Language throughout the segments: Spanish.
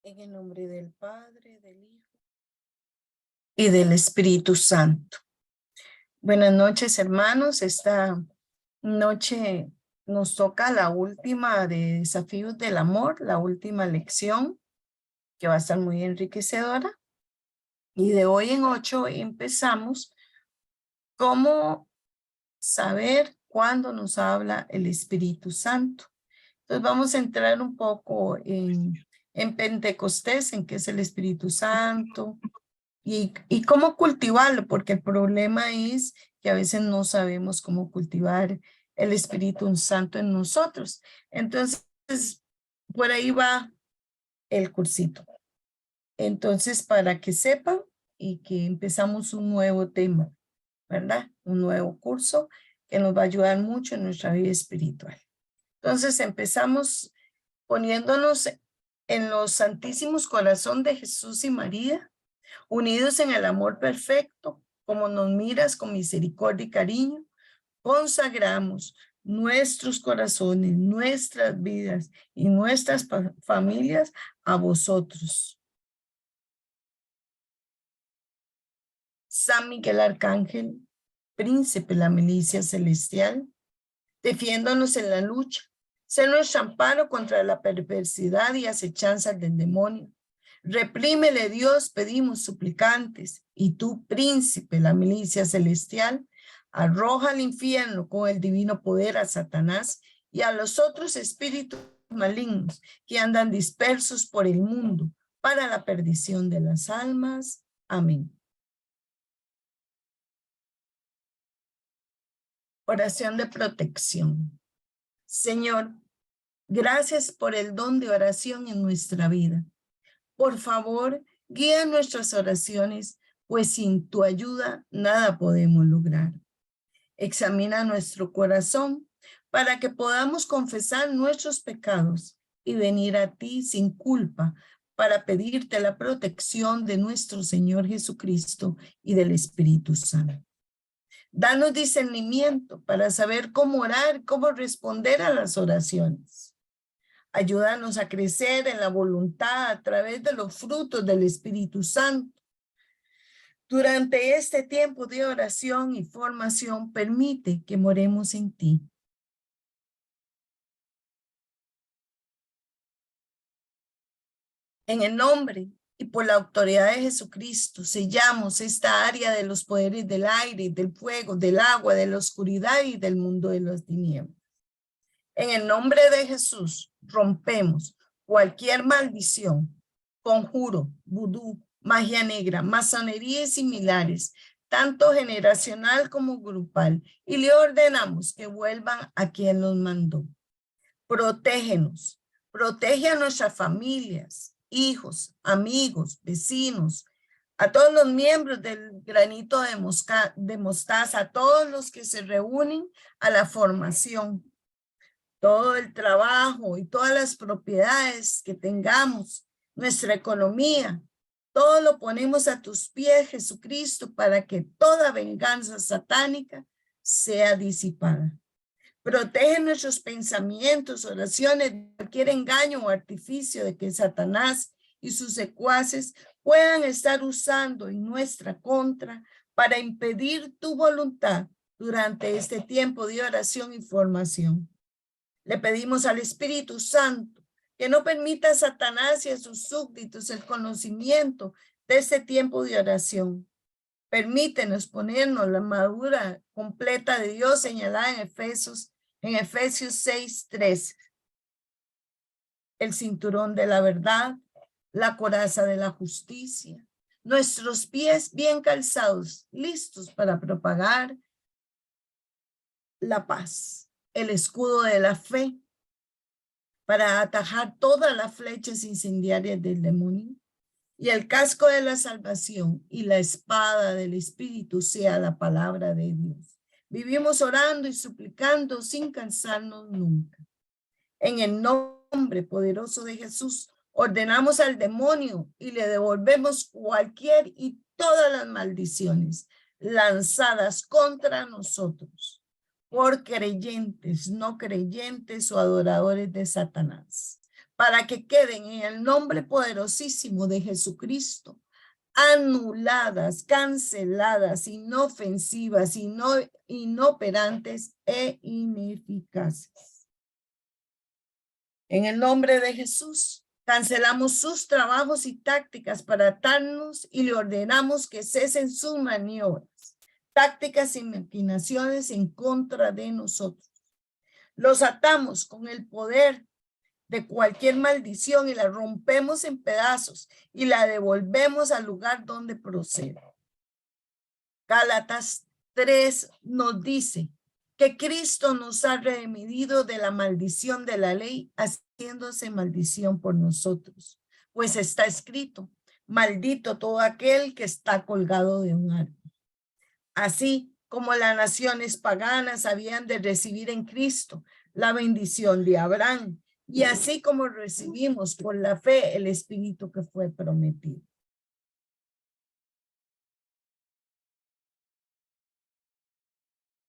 En el nombre del Padre, del Hijo y del Espíritu Santo. Buenas noches, hermanos. Esta noche nos toca la última de Desafíos del Amor, la última lección, que va a estar muy enriquecedora. Y de hoy en 8 empezamos cómo saber cuándo nos habla el Espíritu Santo. Entonces vamos a entrar un poco en Pentecostés, en qué es el Espíritu Santo y cómo cultivarlo, porque el problema es que a veces no sabemos cómo cultivar el Espíritu Santo en nosotros. Entonces, por ahí va el cursito. Entonces, para que sepan y que empezamos un nuevo tema, ¿verdad? Un nuevo curso que nos va a ayudar mucho en nuestra vida espiritual. Entonces, empezamos poniéndonos en los santísimos corazón de Jesús y María, unidos en el amor perfecto, como nos miras con misericordia y cariño, consagramos nuestros corazones, nuestras vidas y nuestras familias a vosotros. San Miguel Arcángel, príncipe de la milicia celestial, defiéndonos en la lucha, sé nuestro amparo contra la perversidad y acechanzas del demonio. Reprímele, Dios, pedimos suplicantes, y tú, príncipe, la milicia celestial, arroja al infierno con el divino poder a Satanás y a los otros espíritus malignos que andan dispersos por el mundo para la perdición de las almas. Amén. Oración de protección. Señor, gracias por el don de oración en nuestra vida. Por favor, guía nuestras oraciones, pues sin tu ayuda nada podemos lograr. Examina nuestro corazón para que podamos confesar nuestros pecados y venir a ti sin culpa para pedirte la protección de nuestro Señor Jesucristo y del Espíritu Santo. Danos discernimiento para saber cómo orar, cómo responder a las oraciones. Ayúdanos a crecer en la voluntad a través de los frutos del Espíritu Santo. Durante este tiempo de oración y formación, permite que moremos en ti. En el nombre y por la autoridad de Jesucristo, sellamos esta área de los poderes del aire, del fuego, del agua, de la oscuridad y del mundo de las tinieblas. En el nombre de Jesús, rompemos cualquier maldición, conjuro, vudú, magia negra, masonería y similares, tanto generacional como grupal, y le ordenamos que vuelvan a quien los mandó. Protégenos, protege a nuestras familias, hijos, amigos, vecinos, a todos los miembros del granito de mostaza, a todos los que se reúnen a la formación, todo el trabajo y todas las propiedades que tengamos, nuestra economía, todo lo ponemos a tus pies, Jesucristo, para que toda venganza satánica sea disipada. Protege nuestros pensamientos, oraciones, cualquier engaño o artificio de que Satanás y sus secuaces puedan estar usando en nuestra contra para impedir tu voluntad durante este tiempo de oración y formación. Le pedimos al Espíritu Santo que no permita a Satanás y a sus súbditos el conocimiento de este tiempo de oración. Permítenos ponernos la armadura completa de Dios señalada en Efesios 6:13. El cinturón de la verdad, la coraza de la justicia, nuestros pies bien calzados, listos para propagar la paz, el escudo de la fe, para atajar todas las flechas incendiarias del demonio, y el casco de la salvación y la espada del Espíritu sea la palabra de Dios. Vivimos orando y suplicando sin cansarnos nunca. En el nombre poderoso de Jesús, ordenamos al demonio y le devolvemos cualquier y todas las maldiciones lanzadas contra nosotros. por creyentes, no creyentes o adoradores de Satanás, para que queden en el nombre poderosísimo de Jesucristo, anuladas, canceladas, inofensivas, inoperantes e ineficaces. En el nombre de Jesús, cancelamos sus trabajos y tácticas para atarnos y le ordenamos que cesen sus maniobras, tácticas y maquinaciones en contra de nosotros. Los atamos con el poder de cualquier maldición y la rompemos en pedazos y la devolvemos al lugar donde procede. Gálatas 3 nos dice que Cristo nos ha redimido de la maldición de la ley, haciéndose maldición por nosotros. Pues está escrito, maldito todo aquel que está colgado de un árbol. Así como las naciones paganas habían de recibir en Cristo la bendición de Abraham, y así como recibimos por la fe el Espíritu que fue prometido.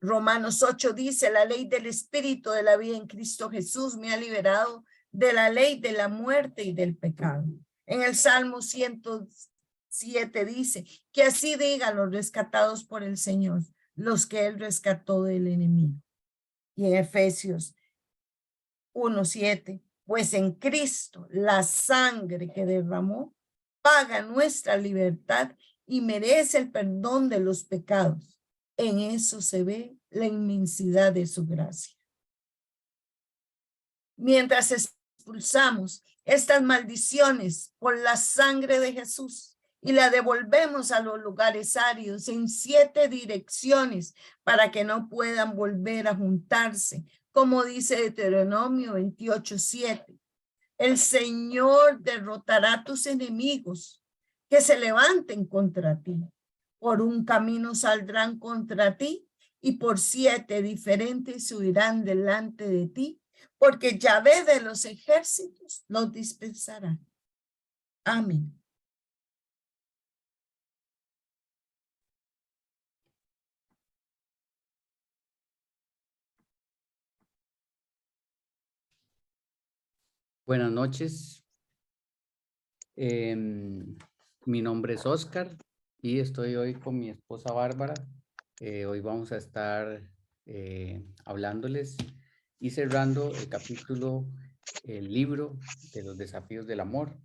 Romanos 8 dice, la ley del Espíritu de la vida en Cristo Jesús me ha liberado de la ley de la muerte y del pecado. En el Salmo 107 dice, que así digan los rescatados por el Señor, los que él rescató del enemigo. Y en Efesios 1:7, pues en Cristo la sangre que derramó paga nuestra libertad y merece el perdón de los pecados. En eso se ve la inmensidad de su gracia. Mientras expulsamos estas maldiciones por la sangre de Jesús y la devolvemos a los lugares áridos en 7 direcciones para que no puedan volver a juntarse, como dice Deuteronomio 28:7. El Señor derrotará a tus enemigos que se levanten contra ti. Por un camino saldrán contra ti y por 7 diferentes huirán delante de ti, porque Yahvé de los ejércitos los dispensará. Amén. Buenas noches. Mi nombre es Oscar y estoy hoy con mi esposa Bárbara. Hoy vamos a estar hablándoles y cerrando el capítulo, el libro de los desafíos del amor.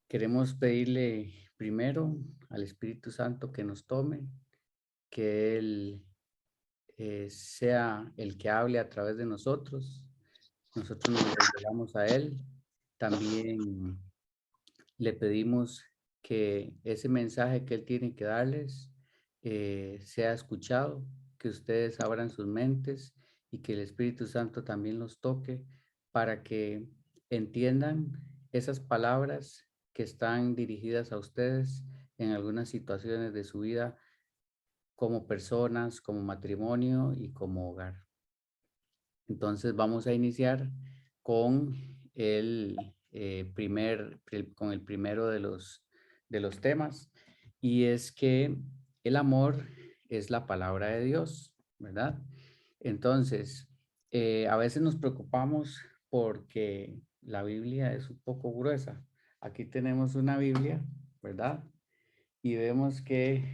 Queremos pedirle primero al Espíritu Santo que nos tome, que Él sea el que hable a través de nosotros. Nosotros nos revelamos a Él. También le pedimos que ese mensaje que Él tiene que darles sea escuchado, que ustedes abran sus mentes y que el Espíritu Santo también los toque para que entiendan esas palabras que están dirigidas a ustedes en algunas situaciones de su vida como personas, como matrimonio y como hogar. Entonces vamos a iniciar con el primero de los temas, y es que el amor es la palabra de Dios, ¿verdad? Entonces, a veces nos preocupamos porque la Biblia es un poco gruesa. Aquí tenemos una Biblia, ¿verdad? Y vemos que,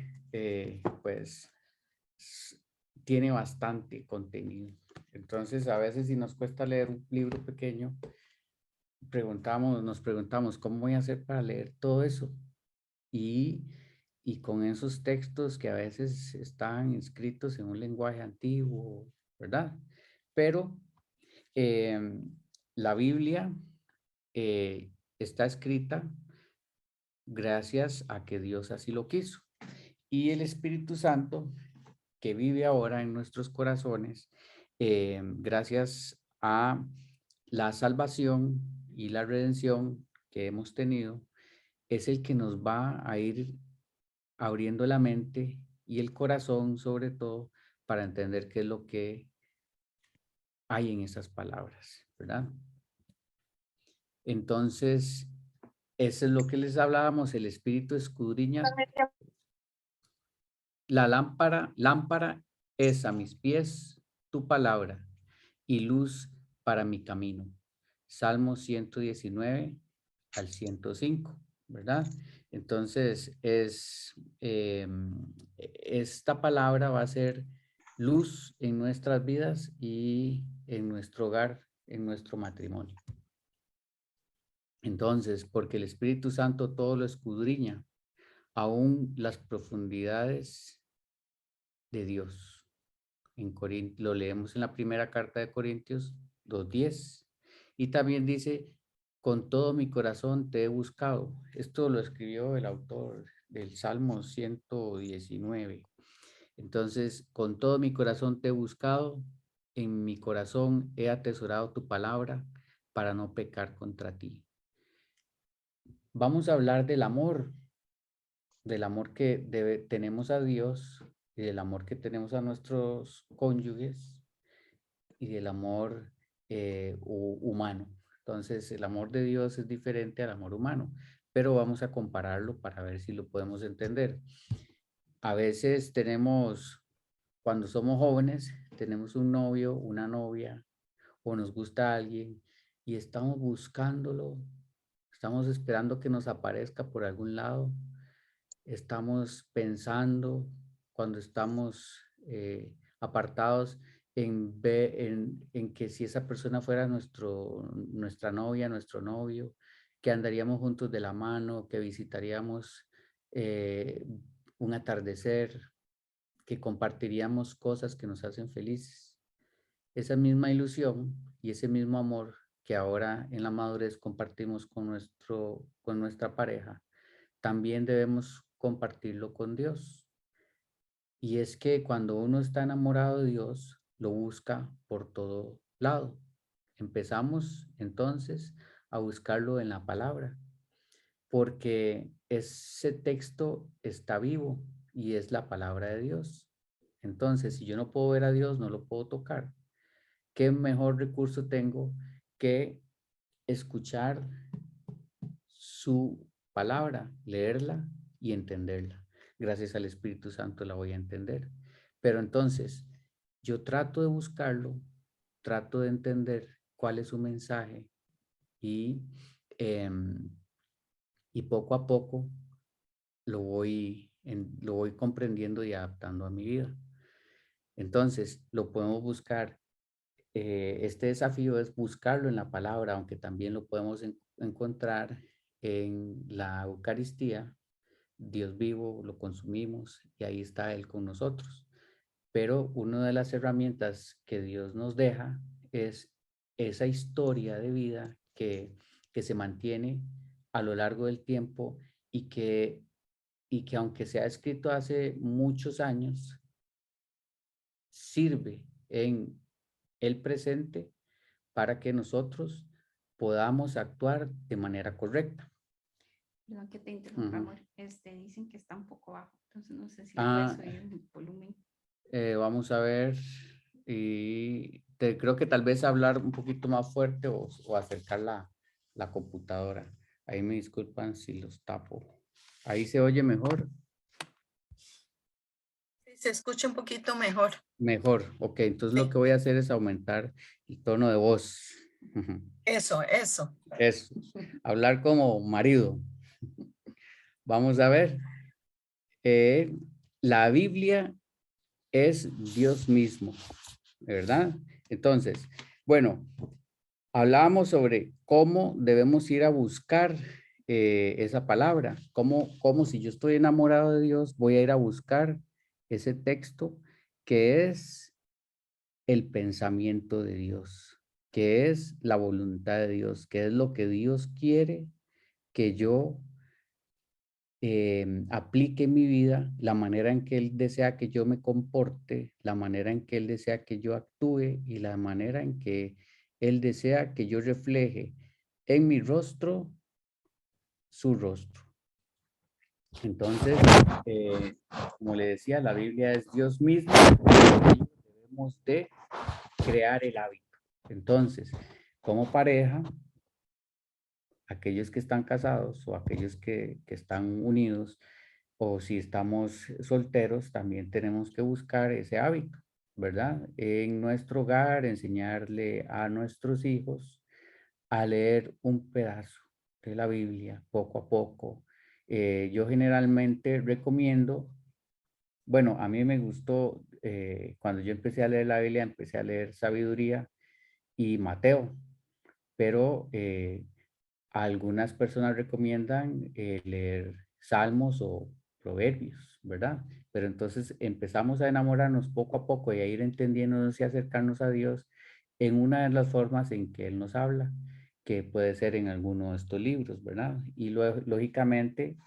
pues, tiene bastante contenido. Entonces, a veces si nos cuesta leer un libro pequeño, nos preguntamos, ¿cómo voy a hacer para leer todo eso? Y con esos textos que a veces están escritos en un lenguaje antiguo, ¿verdad? Pero la Biblia está escrita gracias a que Dios así lo quiso. Y el Espíritu Santo, que vive ahora en nuestros corazones, gracias a la salvación y la redención que hemos tenido, es el que nos va a ir abriendo la mente y el corazón, sobre todo, para entender qué es lo que hay en esas palabras, ¿verdad? Entonces, eso es lo que les hablábamos, el Espíritu escudriña La lámpara es a mis pies tu palabra y luz para mi camino. Salmo 119 al 105, ¿verdad? Entonces, esta palabra va a ser luz en nuestras vidas y en nuestro hogar, en nuestro matrimonio. Entonces, porque el Espíritu Santo todo lo escudriña, aún las profundidades de Dios. Lo leemos en la primera carta de Corintios 2:10. Y también dice, con todo mi corazón te he buscado. Esto lo escribió el autor del Salmo 119. Entonces, con todo mi corazón te he buscado, en mi corazón he atesorado tu palabra para no pecar contra ti. Vamos a hablar del amor que tenemos a Dios y del amor que tenemos a nuestros cónyuges y del amor humano. Entonces, el amor de Dios es diferente al amor humano, pero vamos a compararlo para ver si lo podemos entender. A veces cuando somos jóvenes, tenemos un novio, una novia, o nos gusta alguien y estamos buscándolo, estamos esperando que nos aparezca por algún lado, estamos pensando cuando estamos apartados en que si esa persona fuera nuestra novia, nuestro novio, que andaríamos juntos de la mano, que visitaríamos un atardecer, que compartiríamos cosas que nos hacen felices. Esa misma ilusión y ese mismo amor que ahora en la madurez compartimos con nuestra pareja, también debemos compartirlo con Dios. Y es que cuando uno está enamorado de Dios, lo busca por todo lado. Empezamos entonces a buscarlo en la palabra, porque ese texto está vivo y es la palabra de Dios. Entonces, si yo no puedo ver a Dios, no lo puedo tocar. ¿Qué mejor recurso tengo que escuchar su palabra, leerla y entenderla? Gracias al Espíritu Santo la voy a entender. Pero entonces, yo trato de buscarlo, trato de entender cuál es su mensaje y, y poco a poco lo voy comprendiendo y adaptando a mi vida. Entonces, lo podemos buscar. Este desafío es buscarlo en la palabra, aunque también lo podemos encontrar en la Eucaristía. Dios vivo, lo consumimos y ahí está Él con nosotros. Pero una de las herramientas que Dios nos deja es esa historia de vida que se mantiene a lo largo del tiempo y que aunque se ha escrito hace muchos años, sirve en el presente para que nosotros podamos actuar de manera correcta. Perdón que te interrumpa, Ujú. amor. Dicen que está un poco bajo, entonces no sé si le puedes Ah, subir el volumen. vamos a ver, y creo que tal vez hablar un poquito más fuerte o acercar la computadora. Ahí me disculpan si los tapo. Ahí se oye mejor. Se escucha un poquito mejor. Mejor, ok. Entonces lo Sí, que voy a hacer es aumentar el tono de voz. Ujú. eso. Eso, hablar como marido. Vamos a ver. eh, la Biblia es Dios mismo, ¿verdad? Entonces, bueno, hablábamos sobre cómo debemos ir a buscar esa palabra, cómo si yo estoy enamorado de Dios, voy a ir a buscar ese texto que es el pensamiento de Dios, que es la voluntad de Dios, que es lo que Dios quiere que yo aplique en mi vida, la manera en que Él desea que yo me comporte, la manera en que Él desea que yo actúe y la manera en que Él desea que yo refleje en mi rostro su rostro. Entonces, como le decía, la Biblia es Dios mismo, debemos de crear el hábito. Entonces, como pareja, aquellos que están casados o aquellos que están unidos, o si estamos solteros, también tenemos que buscar ese hábito, ¿verdad? En nuestro hogar, enseñarle a nuestros hijos a leer un pedazo de la Biblia poco a poco. Yo generalmente recomiendo, bueno, a mí me gustó, cuando yo empecé a leer la Biblia, empecé a leer Sabiduría y Mateo, pero algunas personas recomiendan leer Salmos o Proverbios, ¿verdad? Pero entonces empezamos a enamorarnos poco a poco y a ir entendiéndonos y acercarnos a Dios en una de las formas en que Él nos habla, que puede ser en alguno de estos libros, ¿verdad? Y luego, lógicamente,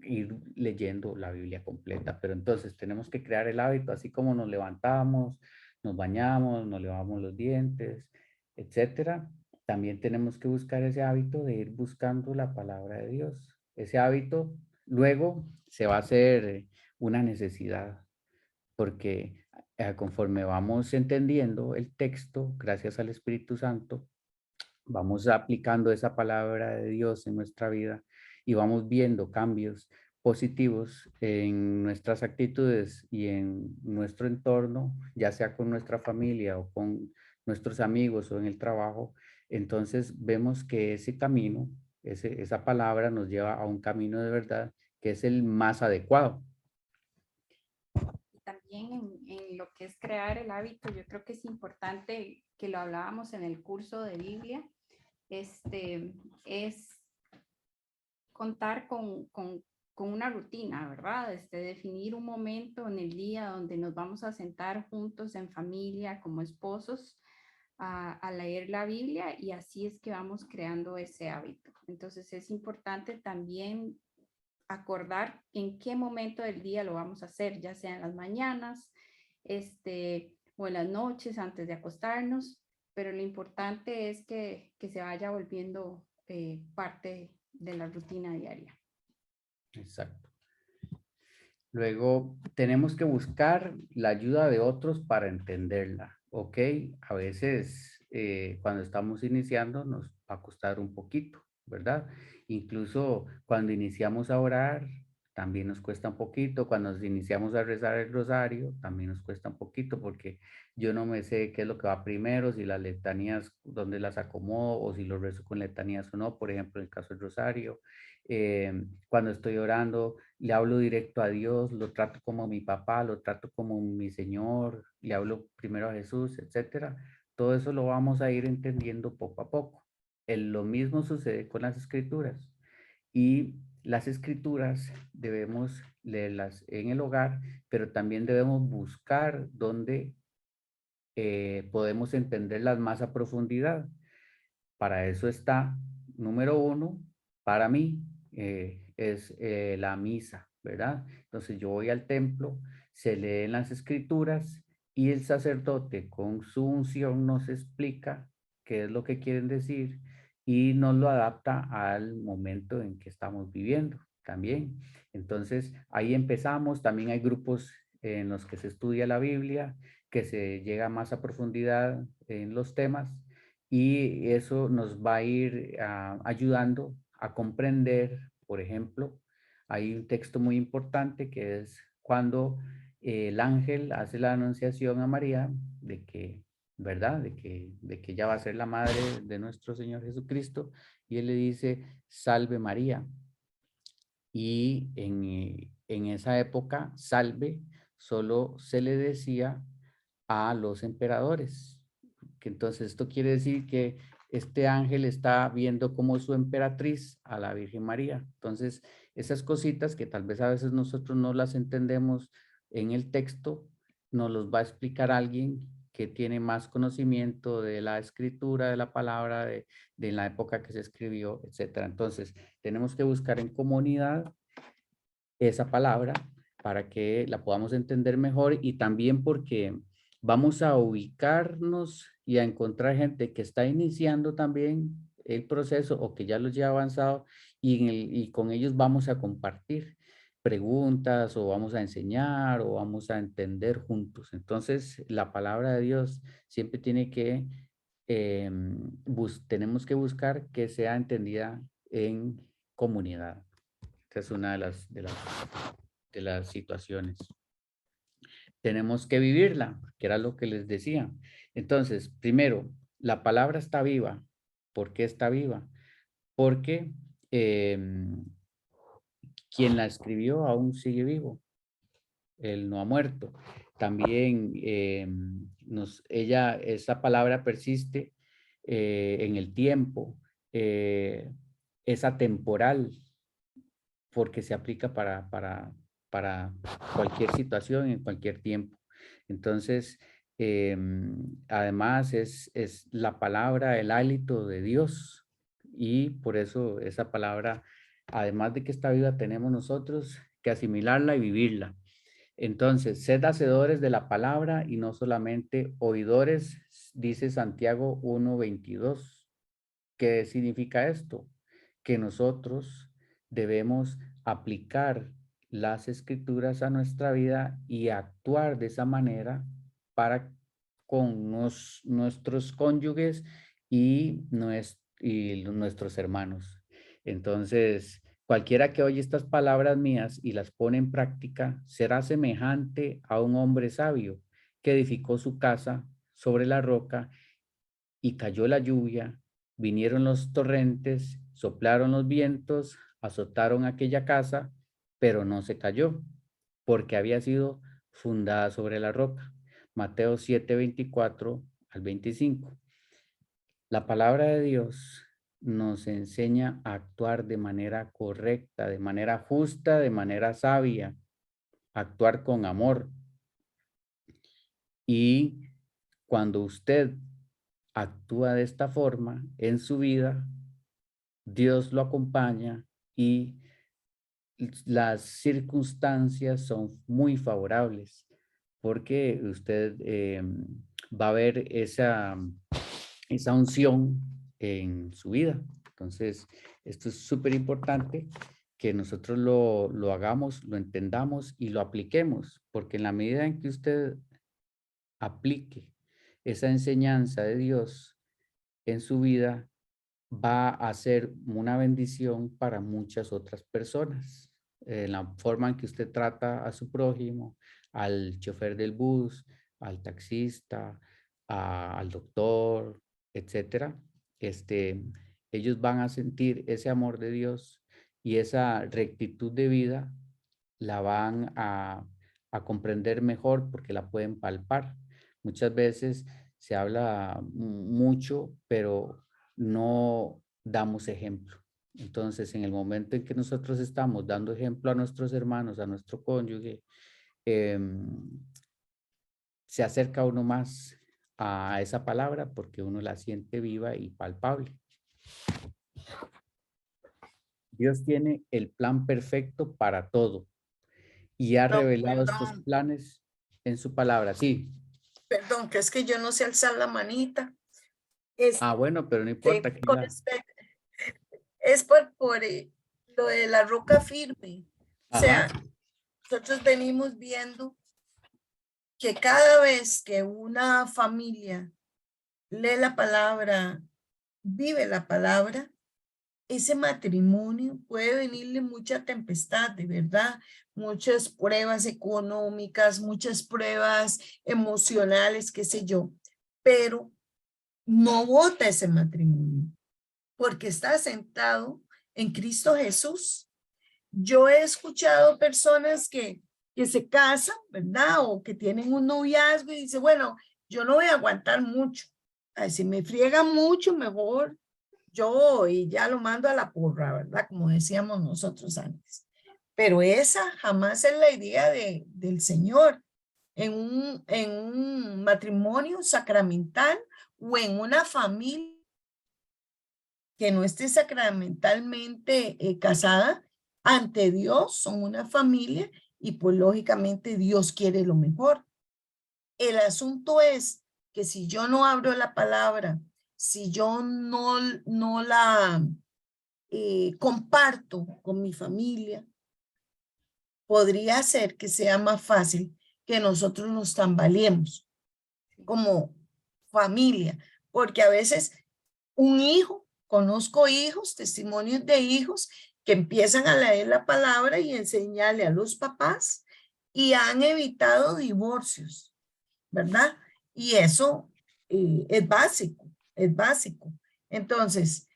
ir leyendo la Biblia completa. Pero entonces tenemos que crear el hábito, así como nos levantamos, nos bañamos, nos lavamos los dientes, etcétera. También tenemos que buscar ese hábito de ir buscando la palabra de Dios. Ese hábito luego se va a hacer una necesidad, porque conforme vamos entendiendo el texto, gracias al Espíritu Santo, vamos aplicando esa palabra de Dios en nuestra vida y vamos viendo cambios positivos en nuestras actitudes y en nuestro entorno, ya sea con nuestra familia o con nuestros amigos o en el trabajo. Entonces vemos que ese camino, esa palabra nos lleva a un camino de verdad que es el más adecuado. Y también en lo que es crear el hábito, yo creo que es importante que lo hablábamos en el curso de Biblia, es contar con una rutina, ¿verdad? Definir un momento en el día donde nos vamos a sentar juntos en familia, como esposos, a leer la Biblia, y así es que vamos creando ese hábito. Entonces es importante también acordar en qué momento del día lo vamos a hacer, ya sea en las mañanas, o en las noches antes de acostarnos, pero lo importante es que se vaya volviendo parte de la rutina diaria. Exacto. Luego, tenemos que buscar la ayuda de otros para entenderla, ¿ok? A veces, cuando estamos iniciando, nos va a costar un poquito, ¿verdad? Incluso cuando iniciamos a orar, también nos cuesta un poquito. Cuando nos iniciamos a rezar el rosario, también nos cuesta un poquito, porque yo no me sé qué es lo que va primero, si las letanías, dónde las acomodo, o si los rezo con letanías o no, por ejemplo, en el caso del rosario. Cuando estoy orando, le hablo directo a Dios, lo trato como mi papá, lo trato como mi Señor, le hablo primero a Jesús, etcétera. Todo eso lo vamos a ir entendiendo poco a poco. Lo mismo sucede con las escrituras. Y las escrituras debemos leerlas en el hogar, pero también debemos buscar donde podemos entenderlas más a profundidad. Para eso está, número uno, para mí, es la misa, ¿verdad? Entonces yo voy al templo, se leen las escrituras y el sacerdote con su unción nos explica qué es lo que quieren decir y nos lo adapta al momento en que estamos viviendo también. Entonces ahí empezamos, también hay grupos en los que se estudia la Biblia, que se llega más a profundidad en los temas y eso nos va a ir ayudando a comprender, por ejemplo, hay un texto muy importante que es cuando el ángel hace la anunciación a María de que, ¿verdad? De que ella va a ser la madre de nuestro Señor Jesucristo y él le dice, salve María. Y en esa época, salve solo se le decía a los emperadores. Que entonces esto quiere decir que este ángel está viendo como su emperatriz a la Virgen María. Entonces, esas cositas que tal vez a veces nosotros no las entendemos en el texto, nos los va a explicar alguien que tiene más conocimiento de la escritura, de la palabra, de la época que se escribió, etcétera. Entonces, tenemos que buscar en comunidad esa palabra para que la podamos entender mejor y también porque vamos a ubicarnos y a encontrar gente que está iniciando también el proceso o que ya lo lleva avanzado y con ellos vamos a compartir preguntas o vamos a enseñar o vamos a entender juntos. Entonces, la palabra de Dios siempre tiene que, tenemos que buscar que sea entendida en comunidad. Esta es una de las situaciones. Tenemos que vivirla, que era lo que les decía. Entonces, primero, la palabra está viva. ¿Por qué está viva? Porque quien la escribió aún sigue vivo. Él no ha muerto. También esa palabra persiste en el tiempo, es atemporal, porque se aplica para cualquier situación, en cualquier tiempo. Entonces, además es la palabra, el hálito de Dios, y por eso esa palabra, además de que está viva, tenemos nosotros que asimilarla y vivirla. Entonces, sed hacedores de la palabra y no solamente oidores, dice Santiago 1:22. ¿Qué significa esto? Que nosotros debemos aplicar las escrituras a nuestra vida y actuar de esa manera para con nuestros cónyuges y nuestros hermanos. Entonces, cualquiera que oye estas palabras mías y las pone en práctica será semejante a un hombre sabio que edificó su casa sobre la roca y cayó la lluvia, vinieron los torrentes, soplaron los vientos, azotaron aquella casa, pero no se cayó, porque había sido fundada sobre la roca. Mateo 7:24 al 25. La palabra de Dios nos enseña a actuar de manera correcta, de manera justa, de manera sabia, actuar con amor. Y cuando usted actúa de esta forma en su vida, Dios lo acompaña y las circunstancias son muy favorables porque usted va a ver esa unción en su vida. Entonces, esto es súper importante que nosotros lo hagamos, lo entendamos y lo apliquemos, porque en la medida en que usted aplique esa enseñanza de Dios en su vida, va a ser una bendición para muchas otras personas. La forma en que usted trata a su prójimo, al chofer del bus, al taxista, al doctor, etcétera, ellos van a sentir ese amor de Dios y esa rectitud de vida la van a comprender mejor porque la pueden palpar. Muchas veces se habla mucho, pero no damos ejemplo. Entonces, en el momento en que nosotros estamos dando ejemplo a nuestros hermanos, a nuestro cónyuge, se acerca uno más a esa palabra porque uno la siente viva y palpable. Dios tiene el plan perfecto para todo y ha revelado estos planes en su palabra. Sí. Perdón, que es que yo no sé alzar la manita. Bueno, pero no importa. Es por lo de la roca firme. O sea, nosotros venimos viendo que cada vez que una familia lee la palabra, vive la palabra, ese matrimonio puede venirle mucha tempestad, de verdad, muchas pruebas económicas, muchas pruebas emocionales, qué sé yo, pero no vota ese matrimonio porque está sentado en Cristo Jesús. Yo he escuchado personas que se casan, ¿verdad? O que tienen un noviazgo y dicen, bueno, yo no voy a aguantar mucho. Ay, si me friega mucho, mejor yo y ya lo mando a la porra, ¿verdad? Como decíamos nosotros antes. Pero esa jamás es la idea del Señor. En un matrimonio sacramental o en una familia que no esté sacramentalmente casada, ante Dios son una familia y pues lógicamente Dios quiere lo mejor. El asunto es que si yo no abro la palabra, si yo no la comparto con mi familia, podría ser que sea más fácil que nosotros nos tambaleemos como familia, porque a veces un hijo, conozco hijos, testimonios de hijos que empiezan a leer la palabra y enseñarle a los papás y han evitado divorcios, ¿verdad? Y eso es básico, es básico. Entonces,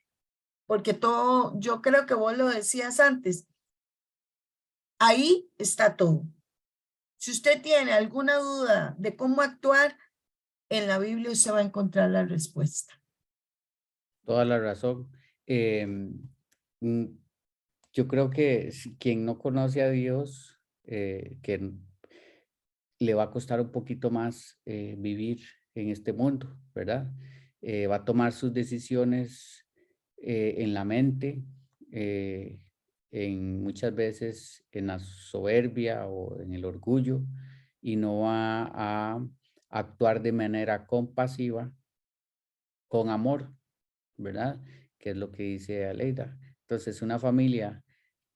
porque todo, yo creo que vos lo decías antes, ahí está todo. Si usted tiene alguna duda de cómo actuar, en la Biblia usted va a encontrar la respuesta. Toda la razón. Mm, Yo creo que quien no conoce a Dios, que le va a costar un poquito más vivir en este mundo, ¿verdad? Va a tomar sus decisiones en la mente, muchas veces en la soberbia o en el orgullo, y no va a actuar de manera compasiva, con amor, ¿verdad? Que es lo que dice Aleida. Entonces, una familia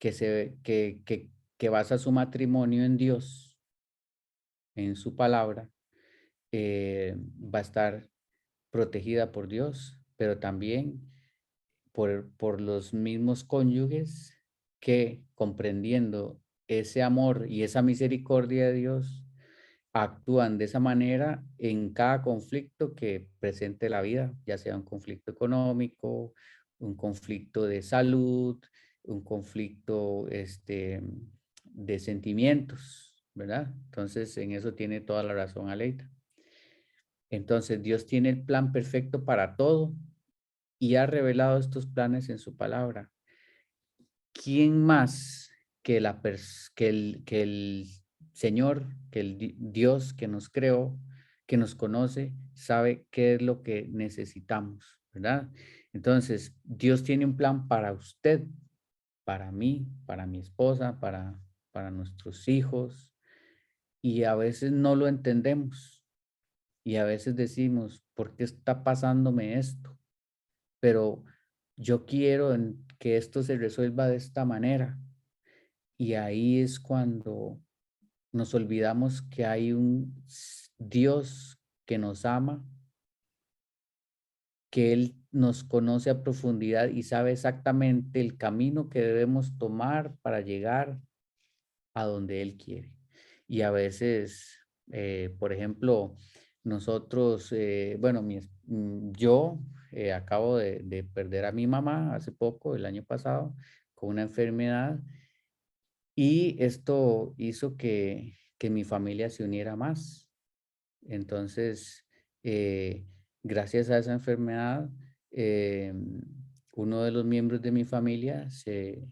que basa su matrimonio en Dios, en su palabra, va a estar protegida por Dios, pero también por los mismos cónyuges que, comprendiendo ese amor y esa misericordia de Dios, actúan de esa manera en cada conflicto que presente la vida, ya sea un conflicto económico, un conflicto de salud, un conflicto de sentimientos, ¿verdad? Entonces, en eso tiene toda la razón Aleida. Entonces, Dios tiene el plan perfecto para todo y ha revelado estos planes en su palabra. ¿Quién más que, que el Señor, que el Dios que nos creó, que nos conoce, sabe qué es lo que necesitamos, ¿verdad? Entonces, Dios tiene un plan para usted, para mí, para mi esposa, para nuestros hijos, y a veces no lo entendemos. Y a veces decimos, ¿por qué está pasándome esto? Pero yo quiero que esto se resuelva de esta manera. Y ahí es cuando nos olvidamos que hay un Dios que nos ama, que Él nos conoce a profundidad y sabe exactamente el camino que debemos tomar para llegar a donde Él quiere. Y a veces, por ejemplo, nosotros, yo acabo de perder a mi mamá hace poco, el año pasado, con una enfermedad. Y esto hizo que mi familia se uniera más. Entonces, gracias a esa enfermedad, uno de los miembros de mi familia se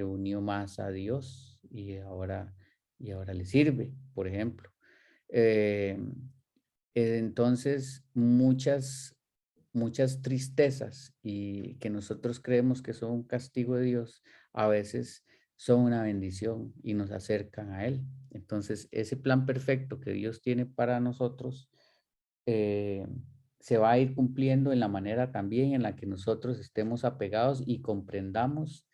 unió más a Dios y ahora le sirve, por ejemplo. Eh, entonces, muchas tristezas y que nosotros creemos que son un castigo de Dios, a veces son una bendición y nos acercan a Él. Entonces, ese plan perfecto que Dios tiene para nosotros eh, se va a ir cumpliendo en la manera también en la que nosotros estemos apegados y comprendamos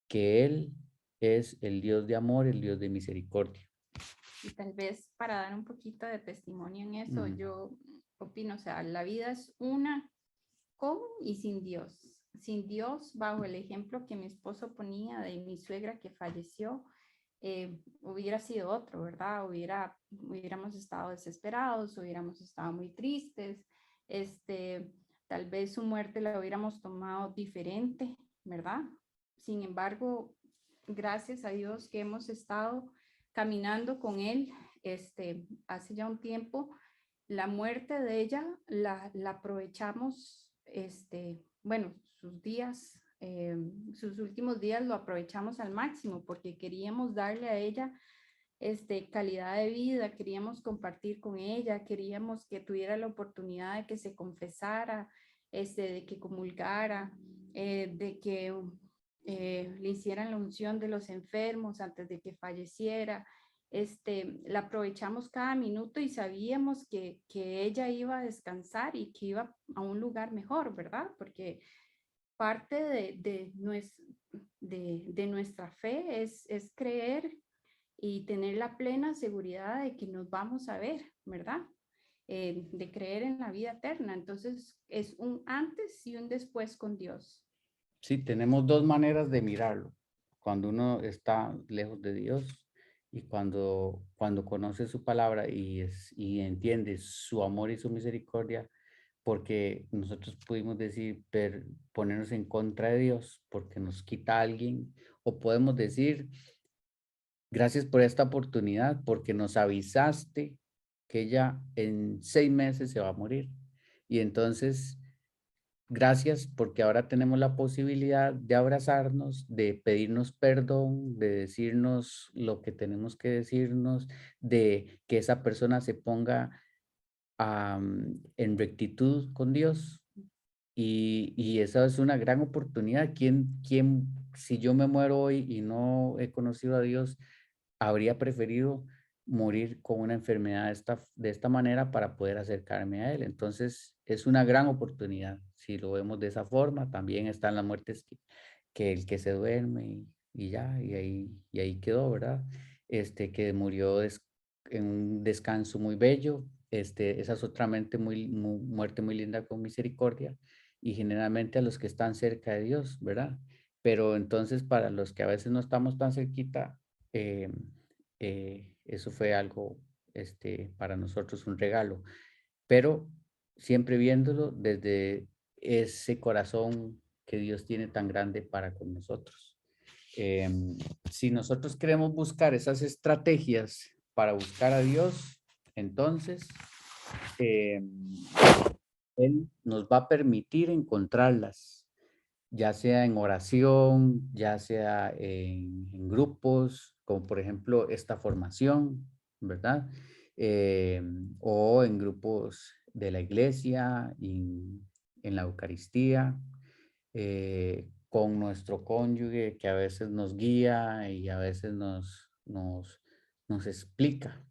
que Él es el Dios de amor, el Dios de misericordia. Y tal vez para dar un poquito de testimonio en eso, yo opino, o sea, la vida es una con y sin Dios. Sin Dios, bajo el ejemplo que mi esposo ponía de mi suegra que falleció, hubiera sido otro, ¿verdad? Hubiéramos estado desesperados, hubiéramos estado muy tristes, tal vez su muerte la hubiéramos tomado diferente, ¿verdad? Sin embargo, gracias a Dios que hemos estado caminando con él, hace ya un tiempo, la muerte de ella la aprovechamos, bueno, sus días, sus últimos días lo aprovechamos al máximo porque queríamos darle a ella calidad de vida, queríamos compartir con ella, queríamos que tuviera la oportunidad de que se confesara, de que comulgara, de que le hicieran la unción de los enfermos antes de que falleciera. La aprovechamos cada minuto y sabíamos que ella iba a descansar y que iba a un lugar mejor, ¿verdad? Porque parte de nuestra fe es creer y tener la plena seguridad de que nos vamos a ver, ¿verdad? De creer en la vida eterna. Entonces, es un antes y un después con Dios. Sí, tenemos dos maneras de mirarlo. Cuando uno está lejos de Dios y cuando conoce su palabra y entiende su amor y su misericordia, porque nosotros pudimos decir, ponernos en contra de Dios porque nos quita a alguien, o podemos decir, gracias por esta oportunidad, porque nos avisaste que ella en 6 meses se va a morir. Y entonces, gracias porque ahora tenemos la posibilidad de abrazarnos, de pedirnos perdón, de decirnos lo que tenemos que decirnos, de que esa persona se ponga en rectitud con Dios. Y esa es una gran oportunidad. Si yo me muero hoy y no he conocido a Dios, habría preferido morir con una enfermedad de esta manera para poder acercarme a Él? Entonces, es una gran oportunidad. Si lo vemos de esa forma, también están las muertes que el que se duerme y ya, y ahí quedó, ¿verdad? Que murió en un descanso muy bello. Esa es otra muerte muy linda con misericordia, y generalmente a los que están cerca de Dios, ¿verdad? Pero entonces para los que a veces no estamos tan cerquita, eh, eso fue algo, para nosotros un regalo, pero siempre viéndolo desde ese corazón que Dios tiene tan grande para con nosotros. Si nosotros queremos buscar esas estrategias para buscar a Dios, entonces Él nos va a permitir encontrarlas, ya sea en oración, ya sea en grupos, como por ejemplo esta formación, ¿verdad? O en grupos de la iglesia, en la Eucaristía, con nuestro cónyuge que a veces nos guía y a veces nos explica.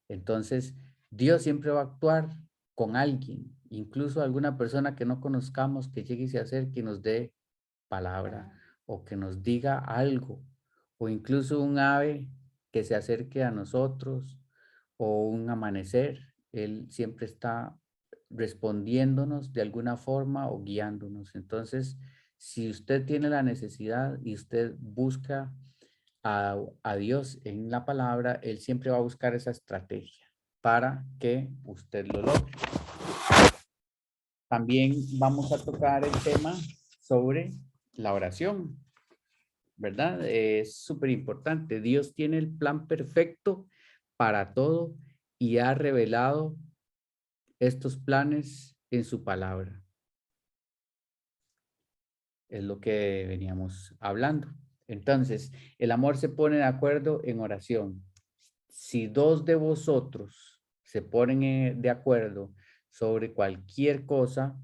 Entonces, Dios siempre va a actuar con alguien, incluso alguna persona que no conozcamos, que llegue y se acerque y nos dé palabra o que nos diga algo, o incluso un ave que se acerque a nosotros o un amanecer. Él siempre está respondiéndonos de alguna forma o guiándonos. Entonces, si usted tiene la necesidad y usted busca a Dios en la palabra, Él siempre va a buscar esa estrategia para que usted lo logre. También vamos a tocar el tema sobre la oración, ¿verdad? Es súper importante. Dios tiene el plan perfecto para todo y ha revelado estos planes en su palabra. Es lo que veníamos hablando. Entonces, el amor se pone de acuerdo en oración. Si dos de vosotros se ponen de acuerdo sobre cualquier cosa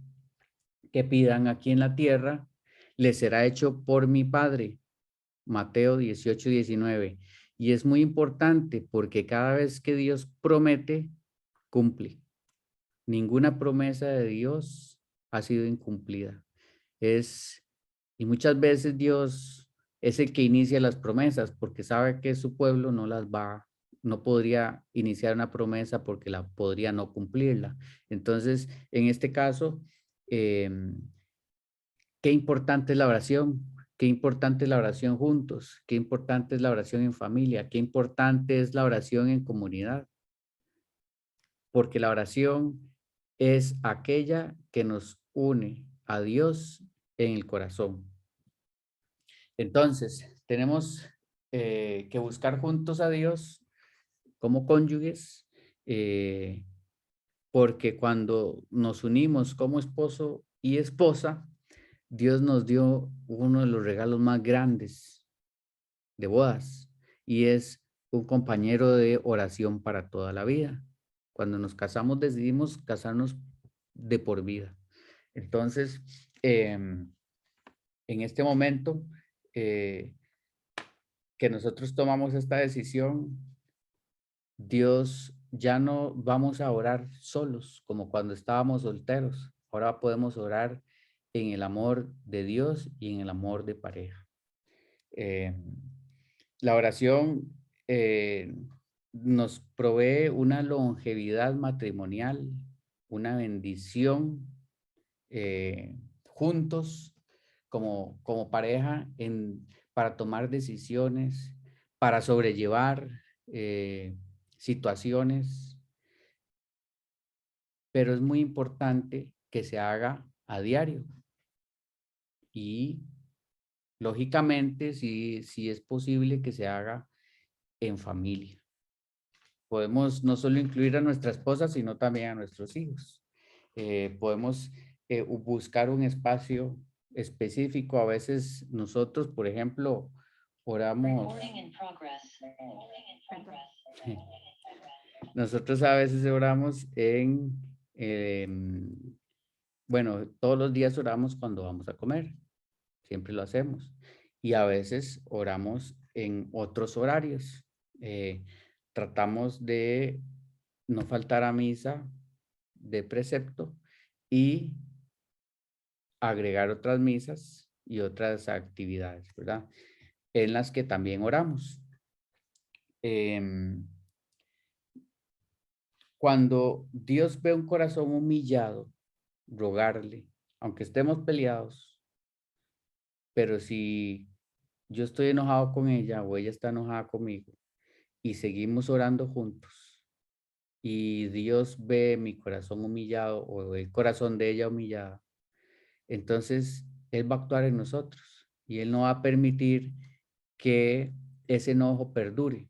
que pidan aquí en la tierra, les será hecho por mi Padre. Mateo 18:19. Y es muy importante porque cada vez que Dios promete, cumple. Ninguna promesa de Dios ha sido incumplida. Y muchas veces Dios es el que inicia las promesas porque sabe que su pueblo no podría iniciar una promesa porque podría no cumplirla. Entonces, en este caso, qué importante es la oración, qué importante es la oración juntos, qué importante es la oración en familia, qué importante es la oración en comunidad, porque la oración es aquella que nos une a Dios en el corazón. Entonces, tenemos que buscar juntos a Dios como cónyuges, porque cuando nos unimos como esposo y esposa, Dios nos dio uno de los regalos más grandes de bodas y es un compañero de oración para toda la vida. Cuando nos casamos decidimos casarnos de por vida. Entonces, en este momento que nosotros tomamos esta decisión, Dios, ya no vamos a orar solos como cuando estábamos solteros. Ahora podemos orar en el amor de Dios y en el amor de pareja. La oración nos provee una longevidad matrimonial, una bendición juntos, como pareja para tomar decisiones, para sobrellevar situaciones, pero es muy importante que se haga a diario y lógicamente si es posible que se haga en familia. Podemos no solo incluir a nuestra esposa, sino también a nuestros hijos. Podemos buscar un espacio específico. A veces nosotros, por ejemplo, oramos. Nosotros a veces oramos bueno, todos los días oramos cuando vamos a comer. Siempre lo hacemos. Y a veces oramos en otros horarios. Tratamos de no faltar a misa de precepto y agregar otras misas y otras actividades, ¿verdad? En las que también oramos. Cuando Dios ve un corazón humillado, rogarle, aunque estemos peleados, pero si yo estoy enojado con ella o ella está enojada conmigo y seguimos orando juntos y Dios ve mi corazón humillado o el corazón de ella humillada, entonces Él va a actuar en nosotros y Él no va a permitir que ese enojo perdure.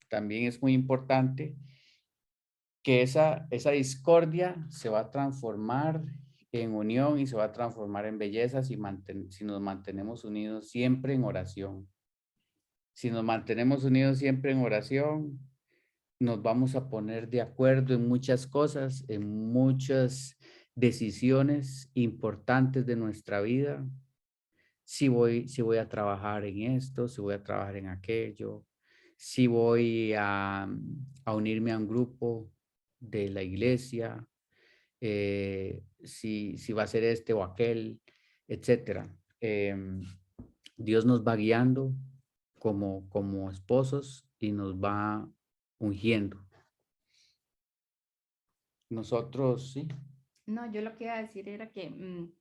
También es muy importante que esa discordia se va a transformar en unión y se va a transformar en belleza si nos mantenemos unidos siempre en oración. Si nos mantenemos unidos siempre en oración, nos vamos a poner de acuerdo en muchas cosas, en muchas decisiones importantes de nuestra vida. Si voy a trabajar en esto, si voy a trabajar en aquello, si voy a unirme a un grupo de la iglesia, si va a ser este o aquel, etcétera. Dios nos va guiando como esposos y nos va ungiendo. Nosotros, sí. No, yo lo que iba a decir era que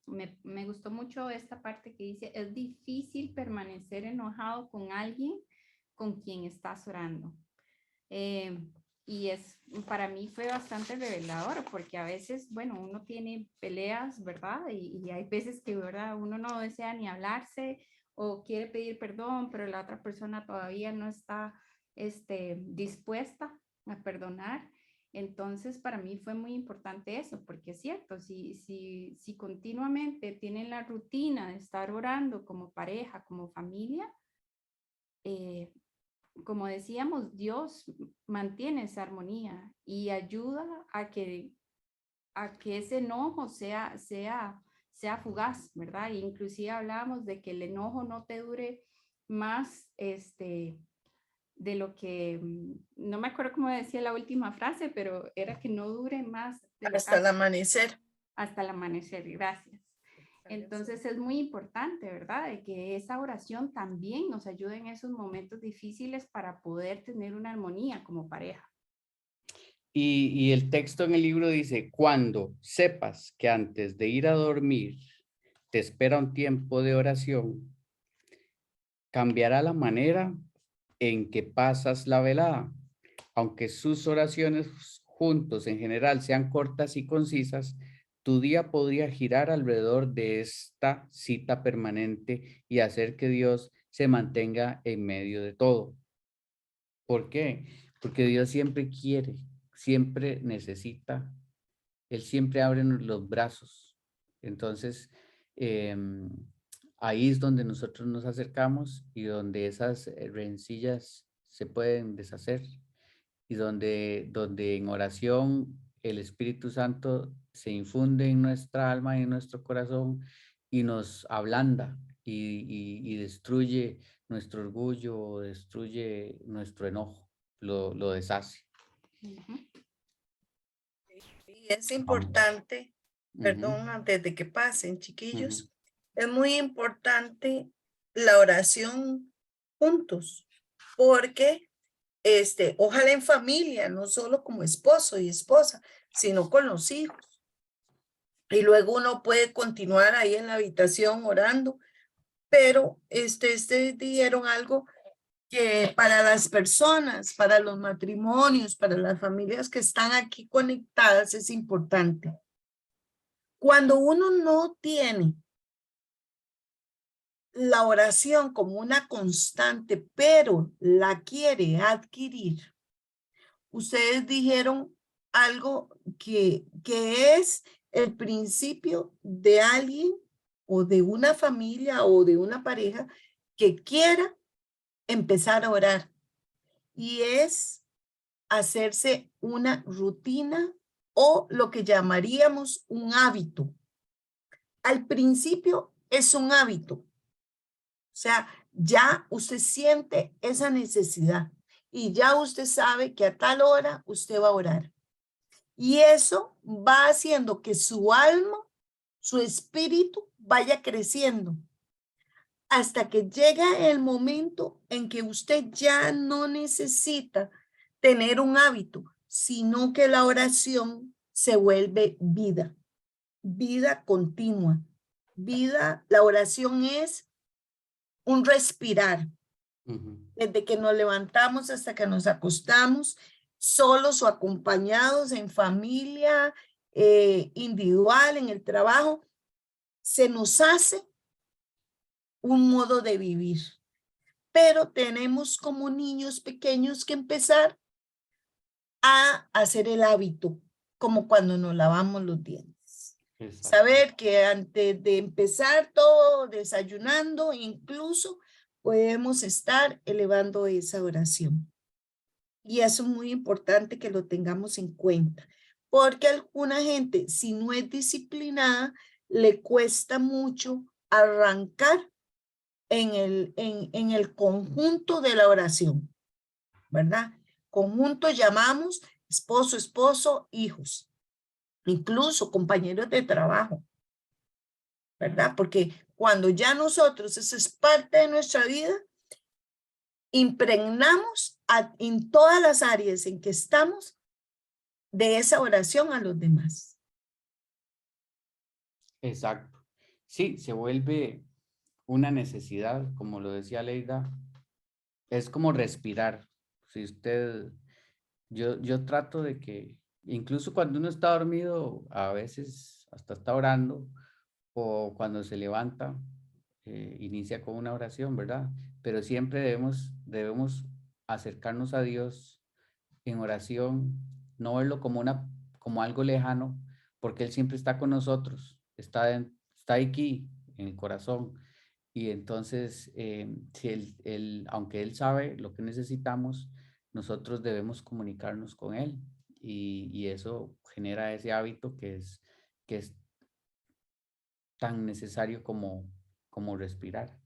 me gustó mucho esta parte que dice, es difícil permanecer enojado con alguien con quien estás orando. Y para mí fue bastante revelador porque a veces, bueno, uno tiene peleas, ¿verdad? Y hay veces que, ¿verdad? Uno no desea ni hablarse o quiere pedir perdón, pero la otra persona todavía no está dispuesta a perdonar. Entonces, para mí fue muy importante eso, porque es cierto, si continuamente tienen la rutina de estar orando como pareja, como familia, como decíamos, Dios mantiene esa armonía y ayuda a que ese enojo sea fugaz, ¿verdad? E inclusive hablábamos de que el enojo no te dure más, de lo que, no me acuerdo cómo decía la última frase, pero era que no dure más de Hasta el amanecer. hasta el amanecer, gracias. Entonces es muy importante, ¿verdad? De que esa oración también nos ayude en esos momentos difíciles para poder tener una armonía como pareja. Y el texto en el libro dice, cuando sepas que antes de ir a dormir te espera un tiempo de oración, cambiará la manera en que pasas la velada. Aunque sus oraciones juntos en general sean cortas y concisas, tu día podría girar alrededor de esta cita permanente y hacer que Dios se mantenga en medio de todo. ¿Por qué? Porque Dios siempre quiere, siempre necesita, Él siempre abre los brazos. Entonces, ahí es donde nosotros nos acercamos y donde esas rencillas se pueden deshacer y donde en oración el Espíritu Santo se infunde en nuestra alma y en nuestro corazón y nos ablanda y destruye nuestro orgullo, destruye nuestro enojo, lo deshace. Y es importante, perdón, antes de que pasen, chiquillos, es muy importante la oración juntos, porque ojalá en familia, no solo como esposo y esposa, sino con los hijos. y luego uno puede continuar ahí en la habitación orando, pero dijeron algo que para las personas, para los matrimonios, para las familias que están aquí conectadas es importante. Cuando uno no tiene la oración como una constante, pero la quiere adquirir, ustedes dijeron algo que es el principio de alguien o de una familia o de una pareja que quiera empezar a orar, y es hacerse una rutina o lo que llamaríamos un hábito. Al principio es un hábito, o sea, ya usted siente esa necesidad y ya usted sabe que a tal hora usted va a orar. Y eso va haciendo que su alma, su espíritu vaya creciendo hasta que llega el momento en que usted ya no necesita tener un hábito, sino que la oración se vuelve vida, vida continua. Vida, la oración es un respirar, desde que nos levantamos hasta que nos acostamos, solos o acompañados, en familia, individual, en el trabajo, se nos hace un modo de vivir. Pero tenemos como niños pequeños que empezar a hacer el hábito, como cuando nos lavamos los dientes. Exacto. Saber que antes de empezar todo desayunando, incluso podemos estar elevando esa oración. Y eso es muy importante que lo tengamos en cuenta, porque a alguna gente, si no es disciplinada, le cuesta mucho arrancar en el conjunto de la oración, ¿verdad? Conjunto llamamos esposo, esposo, hijos, incluso compañeros de trabajo, ¿verdad? Porque cuando ya nosotros, eso es parte de nuestra vida, impregnamos en todas las áreas en que estamos de esa oración a los demás. Exacto. Sí, se vuelve una necesidad, como lo decía Leida, es como respirar. Si usted, yo trato de que, incluso cuando uno está dormido, a veces hasta está orando, o cuando se levanta, inicia con una oración, ¿verdad? Pero siempre debemos acercarnos a Dios en oración, no verlo como algo lejano, porque Él siempre está con nosotros, está aquí en el corazón. Y entonces, si aunque Él sabe lo que necesitamos, nosotros debemos comunicarnos con Él. Y eso genera ese hábito que es tan necesario como respirar.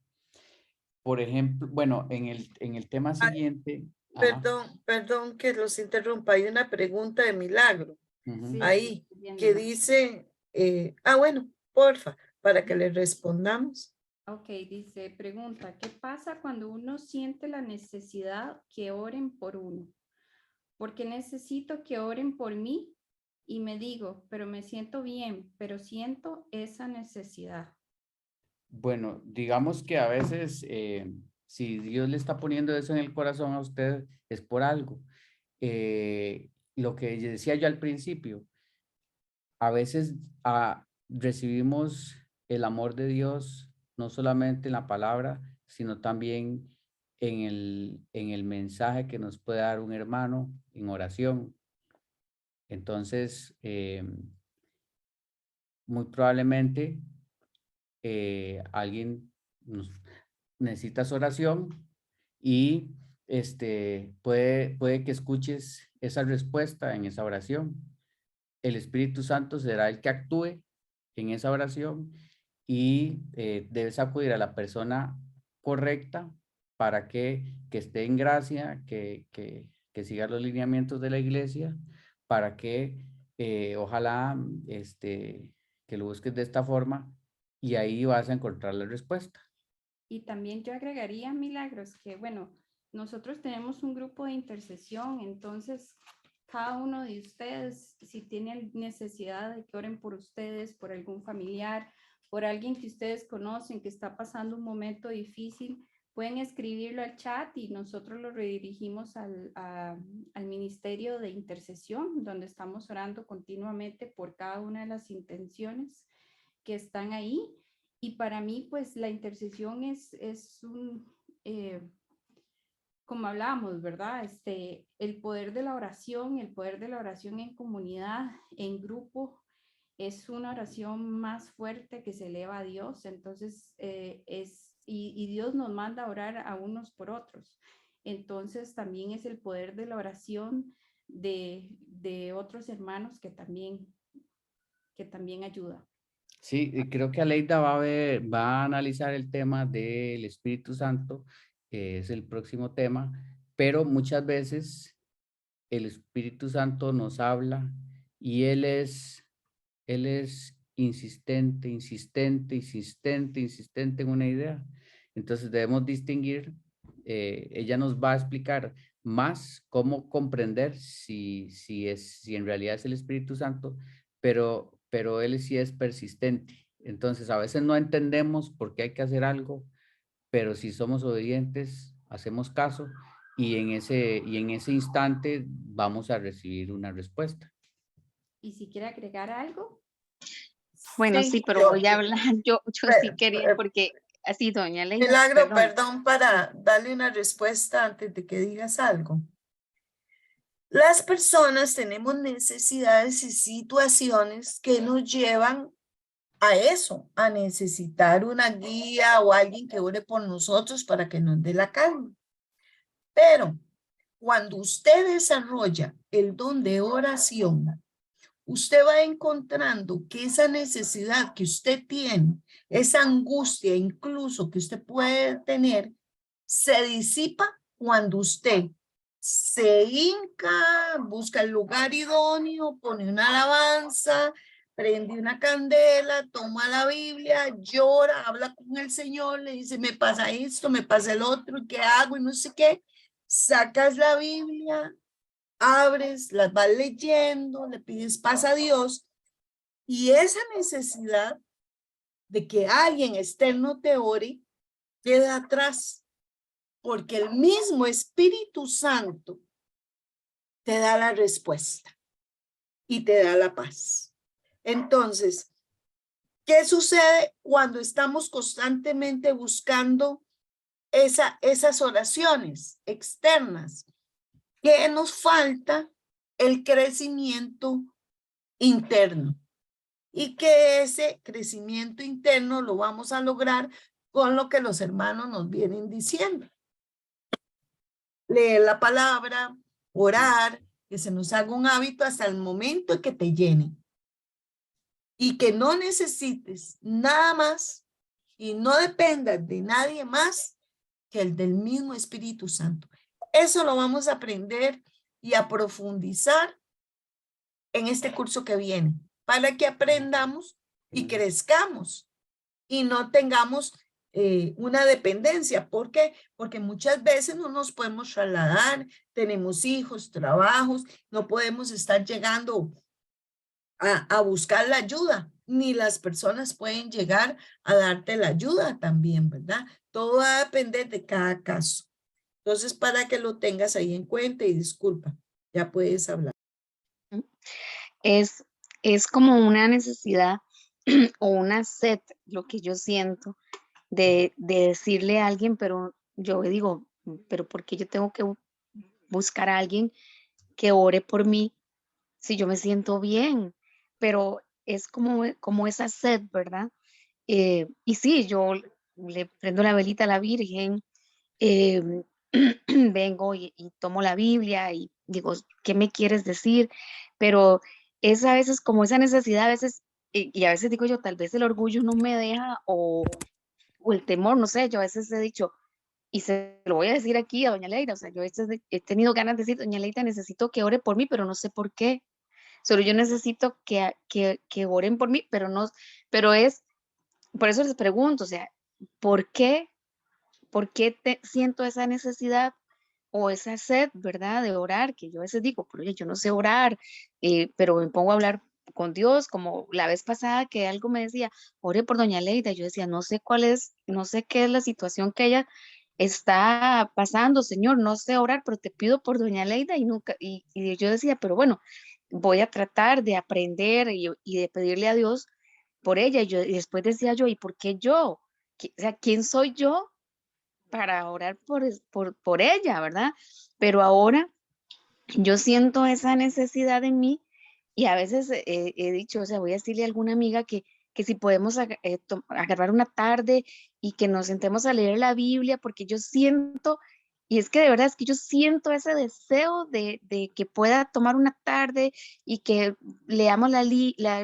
Por ejemplo, bueno, en el tema siguiente. Ajá, Perdón que los interrumpa. Hay una pregunta de Milagro ujú. Sí, aquí ahí estoy que viéndola. dice, bueno, porfa, para que le respondamos. Ok, dice, pregunta, ¿qué pasa cuando uno siente la necesidad que oren por uno? Porque necesito que oren por mí y me digo, pero me siento bien, pero siento esa necesidad. Bueno, digamos que a veces, si Dios le está poniendo eso en el corazón a usted, es por algo. Lo que decía yo al principio, a veces recibimos el amor de Dios no solamente en la palabra, sino también en el mensaje que nos puede dar un hermano en oración. Entonces, muy probablemente alguien necesita su oración y puede que escuches esa respuesta en esa oración. El Espíritu Santo será el que actúe en esa oración y debes acudir a la persona correcta para que esté en gracia, que siga los lineamientos de la iglesia, para que ojalá que lo busques de esta forma y ahí vas a encontrar la respuesta. Y también yo agregaría, Milagros, que bueno, nosotros tenemos un grupo de intercesión, entonces cada uno de ustedes, si tienen necesidad de que oren por ustedes, por algún familiar, por alguien que ustedes conocen que está pasando un momento difícil, pueden escribirlo al chat y nosotros lo redirigimos al Ministerio de Intercesión, donde estamos orando continuamente por cada una de las intenciones que están ahí. Y para mí, pues la intercesión es un... como hablábamos, ¿verdad? El poder de la oración, el poder de la oración en comunidad, en grupo, es una oración más fuerte que se eleva a Dios. Entonces, y Dios nos manda a orar a unos por otros. Entonces, también es el poder de la oración de otros hermanos que también ayuda. Sí, creo que Aleida va a analizar el tema del Espíritu Santo, que es el próximo tema, pero muchas veces el Espíritu Santo nos habla y él es insistente, insistente, insistente, insistente en una idea. Entonces debemos distinguir, ella nos va a explicar más cómo comprender si en realidad es el Espíritu Santo, pero él sí es persistente. Entonces a veces no entendemos por qué hay que hacer algo, pero si somos obedientes, hacemos caso y en ese instante vamos a recibir una respuesta. Y si quiere agregar algo. Bueno, sí, pero voy a hablar, yo sí quería, porque así, doña Leida. Milagro, perdón, para darle una respuesta antes de que digas algo. Las personas tenemos necesidades y situaciones que nos llevan a eso, a necesitar una guía o alguien que ore por nosotros para que nos dé la calma. Pero cuando usted desarrolla el don de oración, usted va encontrando que esa necesidad que usted tiene, esa angustia incluso que usted puede tener, se disipa cuando usted se hinca, busca el lugar idóneo, pone una alabanza, prende una candela, toma la Biblia, llora, habla con el Señor, le dice, me pasa esto, me pasa el otro, ¿qué hago? Y no sé qué. Sacas la Biblia, abres, las vas leyendo, le pides paz a Dios y esa necesidad de que alguien externo te ore queda atrás porque el mismo Espíritu Santo te da la respuesta y te da la paz. Entonces, ¿qué sucede cuando estamos constantemente buscando esas oraciones externas? Que nos falta el crecimiento interno y que ese crecimiento interno lo vamos a lograr con lo que los hermanos nos vienen diciendo. Leer la palabra, orar, que se nos haga un hábito hasta el momento en que te llene y que no necesites nada más y no dependas de nadie más que el del mismo Espíritu Santo. Eso lo vamos a aprender y a profundizar en este curso que viene, para que aprendamos y crezcamos y no tengamos una dependencia. ¿Por qué? Porque muchas veces no nos podemos trasladar, tenemos hijos, trabajos, no podemos estar llegando a buscar la ayuda, ni las personas pueden llegar a darte la ayuda también, ¿verdad? Todo va a depender de cada caso. Entonces, para que lo tengas ahí en cuenta y disculpa, ya puedes hablar. Es como una necesidad o una sed, lo que yo siento, de decirle a alguien, pero yo digo, pero ¿por qué yo tengo que buscar a alguien que ore por mí si yo me siento bien? Pero es como esa sed, ¿verdad? Y sí, yo le prendo la velita a la Virgen, vengo y tomo la Biblia y digo, ¿qué me quieres decir? Pero es a veces como esa necesidad, a veces, y a veces digo yo, tal vez el orgullo no me deja o el temor, no sé, yo a veces he dicho, y se lo voy a decir aquí a doña Leida, o sea, yo a veces he tenido ganas de decir, doña Leida, necesito que ore por mí, pero no sé por qué. Solo yo necesito que oren por mí, pero es, por eso les pregunto, o sea, ¿por qué siento esa necesidad o esa sed, ¿verdad? De orar, que yo a veces digo, pero oye, yo no sé orar, pero me pongo a hablar con Dios, como la vez pasada que algo me decía, ore por doña Leida, yo decía, no sé cuál es, no sé qué es la situación que ella está pasando, Señor, no sé orar, pero te pido por doña Leida y nunca, y yo decía, pero bueno, voy a tratar de aprender y de pedirle a Dios por ella, y después decía yo, ¿y por qué yo? O sea, ¿quién soy yo para orar por ella, verdad? Pero ahora yo siento esa necesidad en mí y a veces he dicho, o sea, voy a decirle a alguna amiga que si podemos agarrar una tarde y que nos sentemos a leer la Biblia, porque yo siento, y es que de verdad es que yo siento ese deseo de que pueda tomar una tarde y que leamos la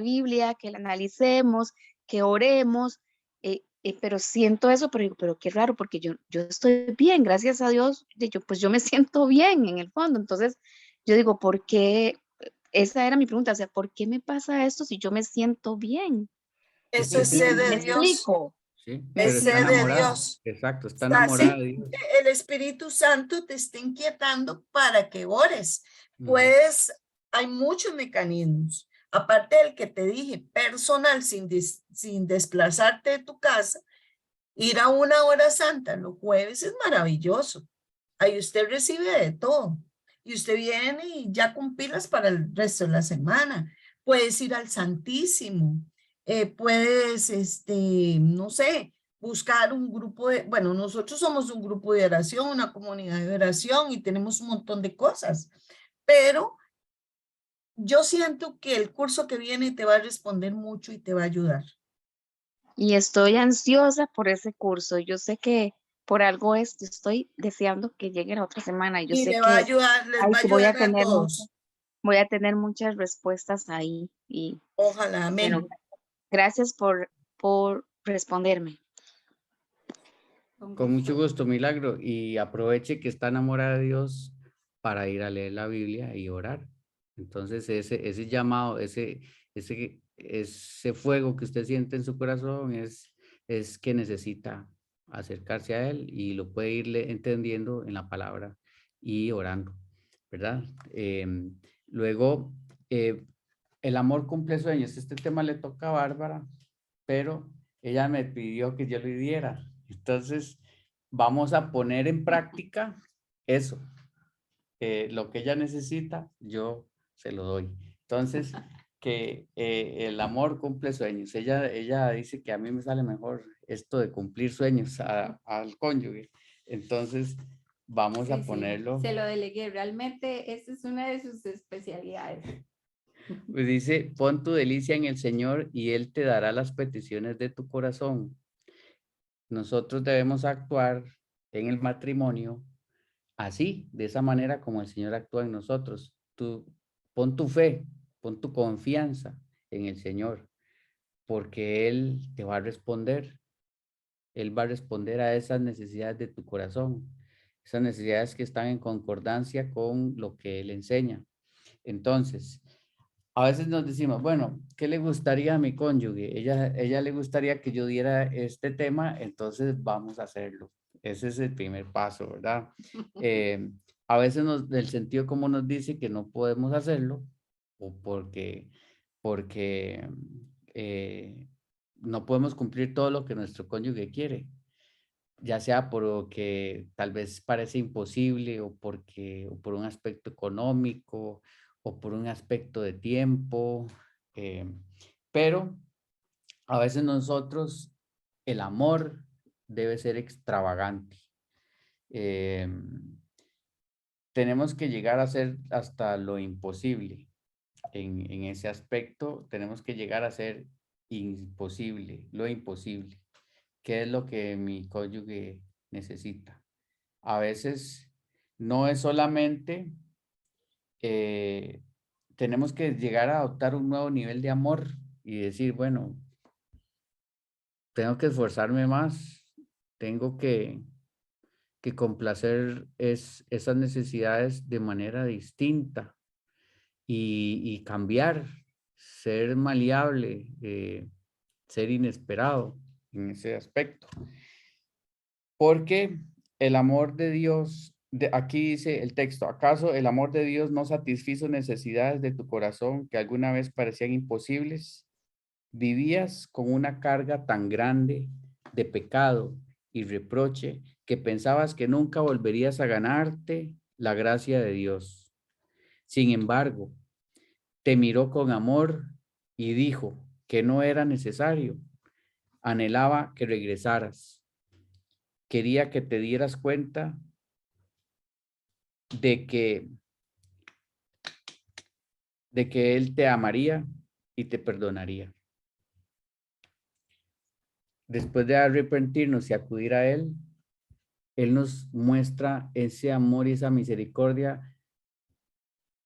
Biblia, que la analicemos, que oremos, pero siento eso, pero digo, pero qué raro, porque yo estoy bien, gracias a Dios, pues yo me siento bien en el fondo, entonces yo digo, ¿por qué? Esa era mi pregunta, o sea, ¿por qué me pasa esto si yo me siento bien? Es Eso que es sed tiene, ¿Me de Dios, explico? sí, ¿Me pero es está sed explico? de enamorada. Dios. Exacto, está Está enamorada así. de Dios. El Espíritu Santo te está inquietando para que ores. Ujú. Pues hay muchos mecanismos. Aparte del que te dije, personal, sin desplazarte de tu casa, ir a una hora santa los jueves es maravilloso. Ahí usted recibe de todo. Y usted viene y ya con pilas para el resto de la semana. Puedes ir al Santísimo. Puedes, no sé, buscar un grupo de, bueno, nosotros somos un grupo de oración, una comunidad de oración y tenemos un montón de cosas. Pero yo siento que el curso que viene te va a responder mucho y te va a ayudar. Y estoy ansiosa por ese curso. Yo sé que por algo es, yo estoy deseando que llegue la otra semana. Y yo Y sé le va a que ayudar, les ay, va a que voy a ayudar a tener muchas, todos. voy a tener muchas respuestas ahí. Y Ojalá, bueno, amén. gracias por responderme. Con Con mucho gusto. gusto, Milagro. Y aproveche que está enamorada de Dios para ir a leer la Biblia y orar. Entonces, ese llamado, ese fuego que usted siente en su corazón es que necesita acercarse a Él y lo puede irle entendiendo en la palabra y orando, ¿verdad? Luego, eh, el amor cumple sueños. Este tema le toca a Bárbara, pero ella me pidió que yo lo diera. Entonces, vamos a poner en práctica eso. Lo que ella necesita, yo se lo doy. Entonces, que el amor cumple sueños. Ella dice que a mí me sale mejor esto de cumplir sueños al cónyuge. Entonces, vamos a Sí, ponerlo. se lo delegué. Realmente esa es una de sus especialidades. Pues dice, pon tu delicia en el Señor y Él te dará las peticiones de tu corazón. Nosotros debemos actuar en el matrimonio así, de esa manera como el Señor actúa en nosotros. Tú pon tu fe, pon tu confianza en el Señor, porque Él te va a responder. Él va a responder a esas necesidades de tu corazón, esas necesidades que están en concordancia con lo que Él enseña. Entonces, a veces nos decimos, bueno, ¿qué le gustaría a mi cónyuge? Ella le gustaría que yo diera este tema, entonces vamos a hacerlo. Ese es el primer paso, ¿verdad? A veces el sentido común nos dice que no podemos hacerlo o porque eh, no podemos cumplir todo lo que nuestro cónyuge quiere, ya sea porque tal vez parece imposible o por un aspecto económico o por un aspecto de tiempo, eh, pero a veces nosotros el amor debe ser extravagante. Eh, Tenemos que llegar a hacer hasta lo imposible. En ese aspecto tenemos que llegar a ser imposible, lo imposible. ¿Qué es lo que mi cónyuge necesita? A veces no es solamente, eh, tenemos que llegar a adoptar un nuevo nivel de amor y decir, bueno, tengo que esforzarme más, tengo que complacer esas necesidades de manera distinta y cambiar, ser maleable, ser inesperado en ese aspecto. Porque el amor de Dios aquí dice el texto, ¿acaso el amor de Dios no satisfizo necesidades de tu corazón que alguna vez parecían imposibles? Vivías con una carga tan grande de pecado y reproche que pensabas que nunca volverías a ganarte la gracia de Dios. Sin embargo, te miró con amor y dijo que no era necesario. Anhelaba que regresaras. Quería que te dieras cuenta de que Él te amaría y te perdonaría. Después de arrepentirnos y acudir a Él, Él nos muestra ese amor y esa misericordia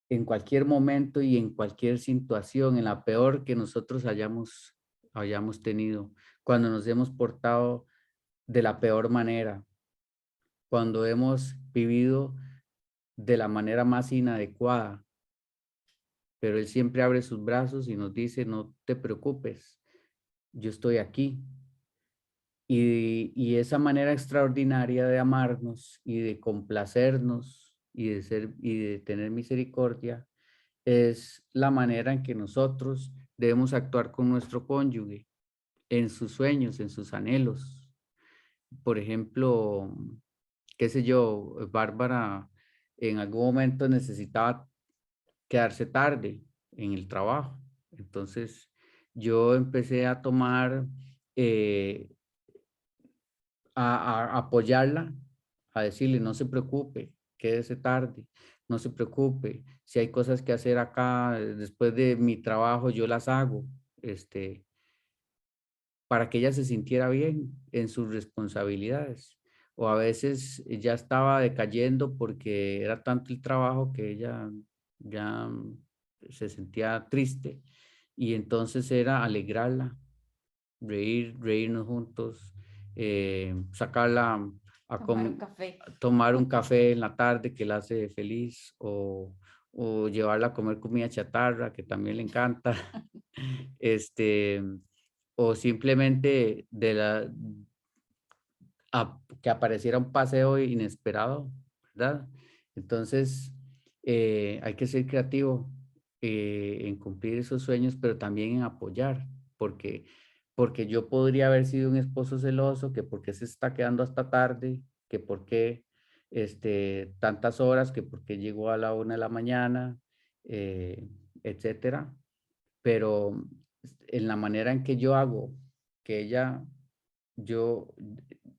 en cualquier momento y en cualquier situación, en la peor que nosotros hayamos tenido, cuando nos hemos portado de la peor manera, cuando hemos vivido de la manera más inadecuada, pero Él siempre abre sus brazos y nos dice, no te preocupes, yo estoy aquí. Y esa manera extraordinaria de amarnos y de complacernos y de tener misericordia es la manera en que nosotros debemos actuar con nuestro cónyuge en sus sueños, en sus anhelos. Por ejemplo, qué sé yo, Bárbara en algún momento necesitaba quedarse tarde en el trabajo. Entonces, yo empecé a tomar a apoyarla, a decirle, no se preocupe, quédese tarde, no se preocupe, si hay cosas que hacer acá, después de mi trabajo, yo las hago, para que ella se sintiera bien en sus responsabilidades. O a veces ya estaba decayendo porque era tanto el trabajo que ella ya se sentía triste y entonces era alegrarla, reírnos juntos, sacarla a Tomar un café. tomar un café en la tarde que la hace feliz o llevarla a comer comida chatarra que también le encanta, o simplemente que apareciera un paseo inesperado, ¿verdad? Entonces, hay que ser creativo en cumplir esos sueños, pero también en apoyar, porque yo podría haber sido un esposo celoso, que por qué se está quedando hasta tarde, que por qué tantas horas, que por qué llegó a la 1 de la mañana, etcétera. Pero en la manera en que yo hago que ella,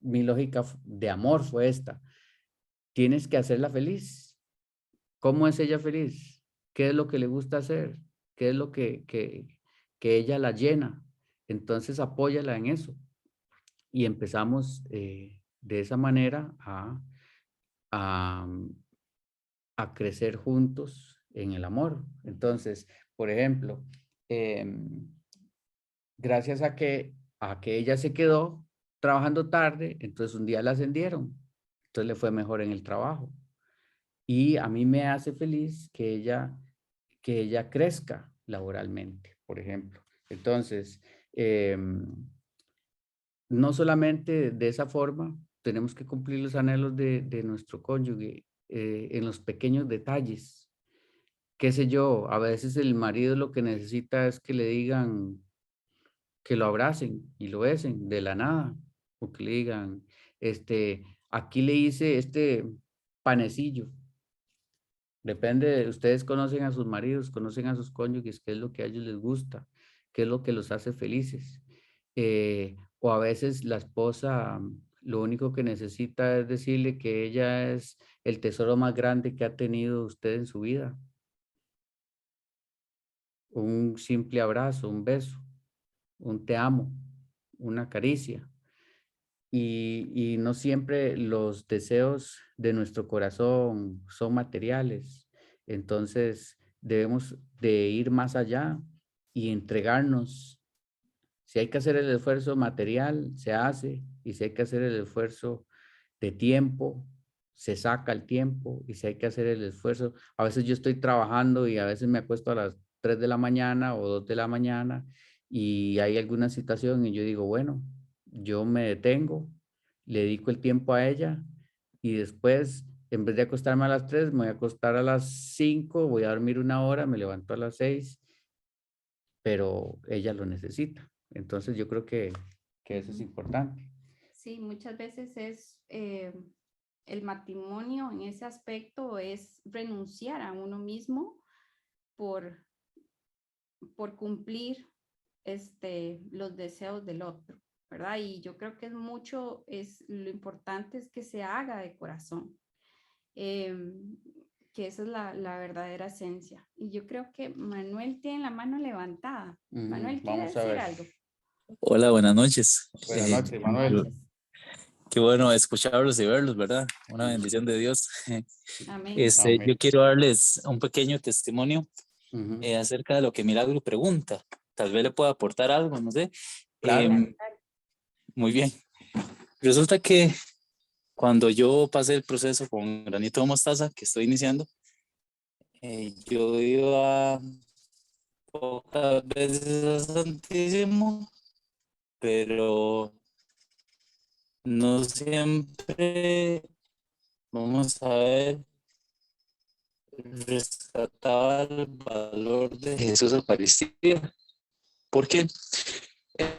mi lógica de amor fue esta: tienes que hacerla feliz. ¿Cómo es ella feliz? ¿Qué es lo que le gusta hacer? ¿Qué es lo que ella la llena? Entonces apóyala en eso. Y empezamos de esa manera a, a crecer juntos en el amor. Entonces, por ejemplo, gracias a que ella se quedó trabajando tarde, entonces un día la ascendieron, entonces le fue mejor en el trabajo. Y a mí me hace feliz que ella crezca laboralmente, por ejemplo. Entonces, no solamente de esa forma, tenemos que cumplir los anhelos de nuestro cónyuge en los pequeños detalles. Qué sé yo, a veces el marido lo que necesita es que le digan, que lo abracen y lo besen de la nada, o que le digan, aquí le hice este panecillo. Depende, ustedes conocen a sus maridos, conocen a sus cónyuges, qué es lo que a ellos les gusta, qué es lo que los hace felices. O a veces la esposa lo único que necesita es decirle que ella es el tesoro más grande que ha tenido usted en su vida. Un simple abrazo, un beso, un te amo, una caricia. Y no siempre los deseos de nuestro corazón son materiales. Entonces debemos de ir más allá y entregarnos. Si hay que hacer el esfuerzo material, se hace. Y si hay que hacer el esfuerzo de tiempo, se saca el tiempo. Y si hay que hacer el esfuerzo, a veces yo estoy trabajando y a veces me acuesto a las 3 de la mañana o 2 de la mañana y hay alguna situación y yo digo, bueno, yo me detengo, le dedico el tiempo a ella y después en vez de acostarme a las 3, me voy a acostar a las 5, voy a dormir 1 hora, me levanto a las 6, pero ella lo necesita. Entonces yo creo que eso es importante. Sí, muchas veces es el matrimonio en ese aspecto es renunciar a uno mismo por cumplir los deseos del otro, ¿verdad? Y yo creo que lo importante es que se haga de corazón, que esa es la verdadera esencia. Y yo creo que Manuel tiene la mano levantada. Manuel, ¿quiere Vamos a decir ver. algo? Hola, buenas noches. Buenas noches, Manuel. Qué bueno escucharlos y verlos, ¿verdad? Una bendición de Dios. Amén. Amén. Yo quiero darles un pequeño testimonio Ujú. acerca de lo que Milagro pregunta. Tal vez le pueda aportar algo, no sé. Claro. Muy bien. Resulta que cuando yo pasé el proceso con granito de mostaza que estoy iniciando, yo iba pocas veces al Santísimo, pero no siempre, vamos a ver, rescataba el valor de Jesús Eucaristía, porque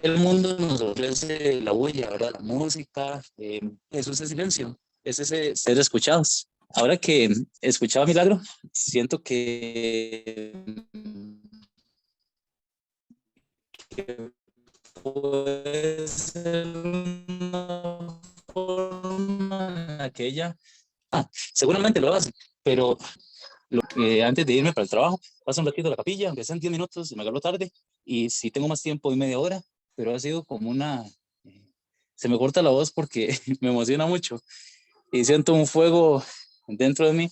el mundo nos ofrece la bulla, ¿verdad? La música, Jesús es silencio, es ese ser escuchados. Ahora que escuchaba Milagro, siento que puede ser una forma en la que ella, seguramente lo hace, pero antes de irme para el trabajo, paso un ratito a la capilla, aunque sean 10 minutos, me agarro tarde, y si tengo más tiempo, y media hora, pero ha sido como se me corta la voz porque me emociona mucho, y siento un fuego dentro de mí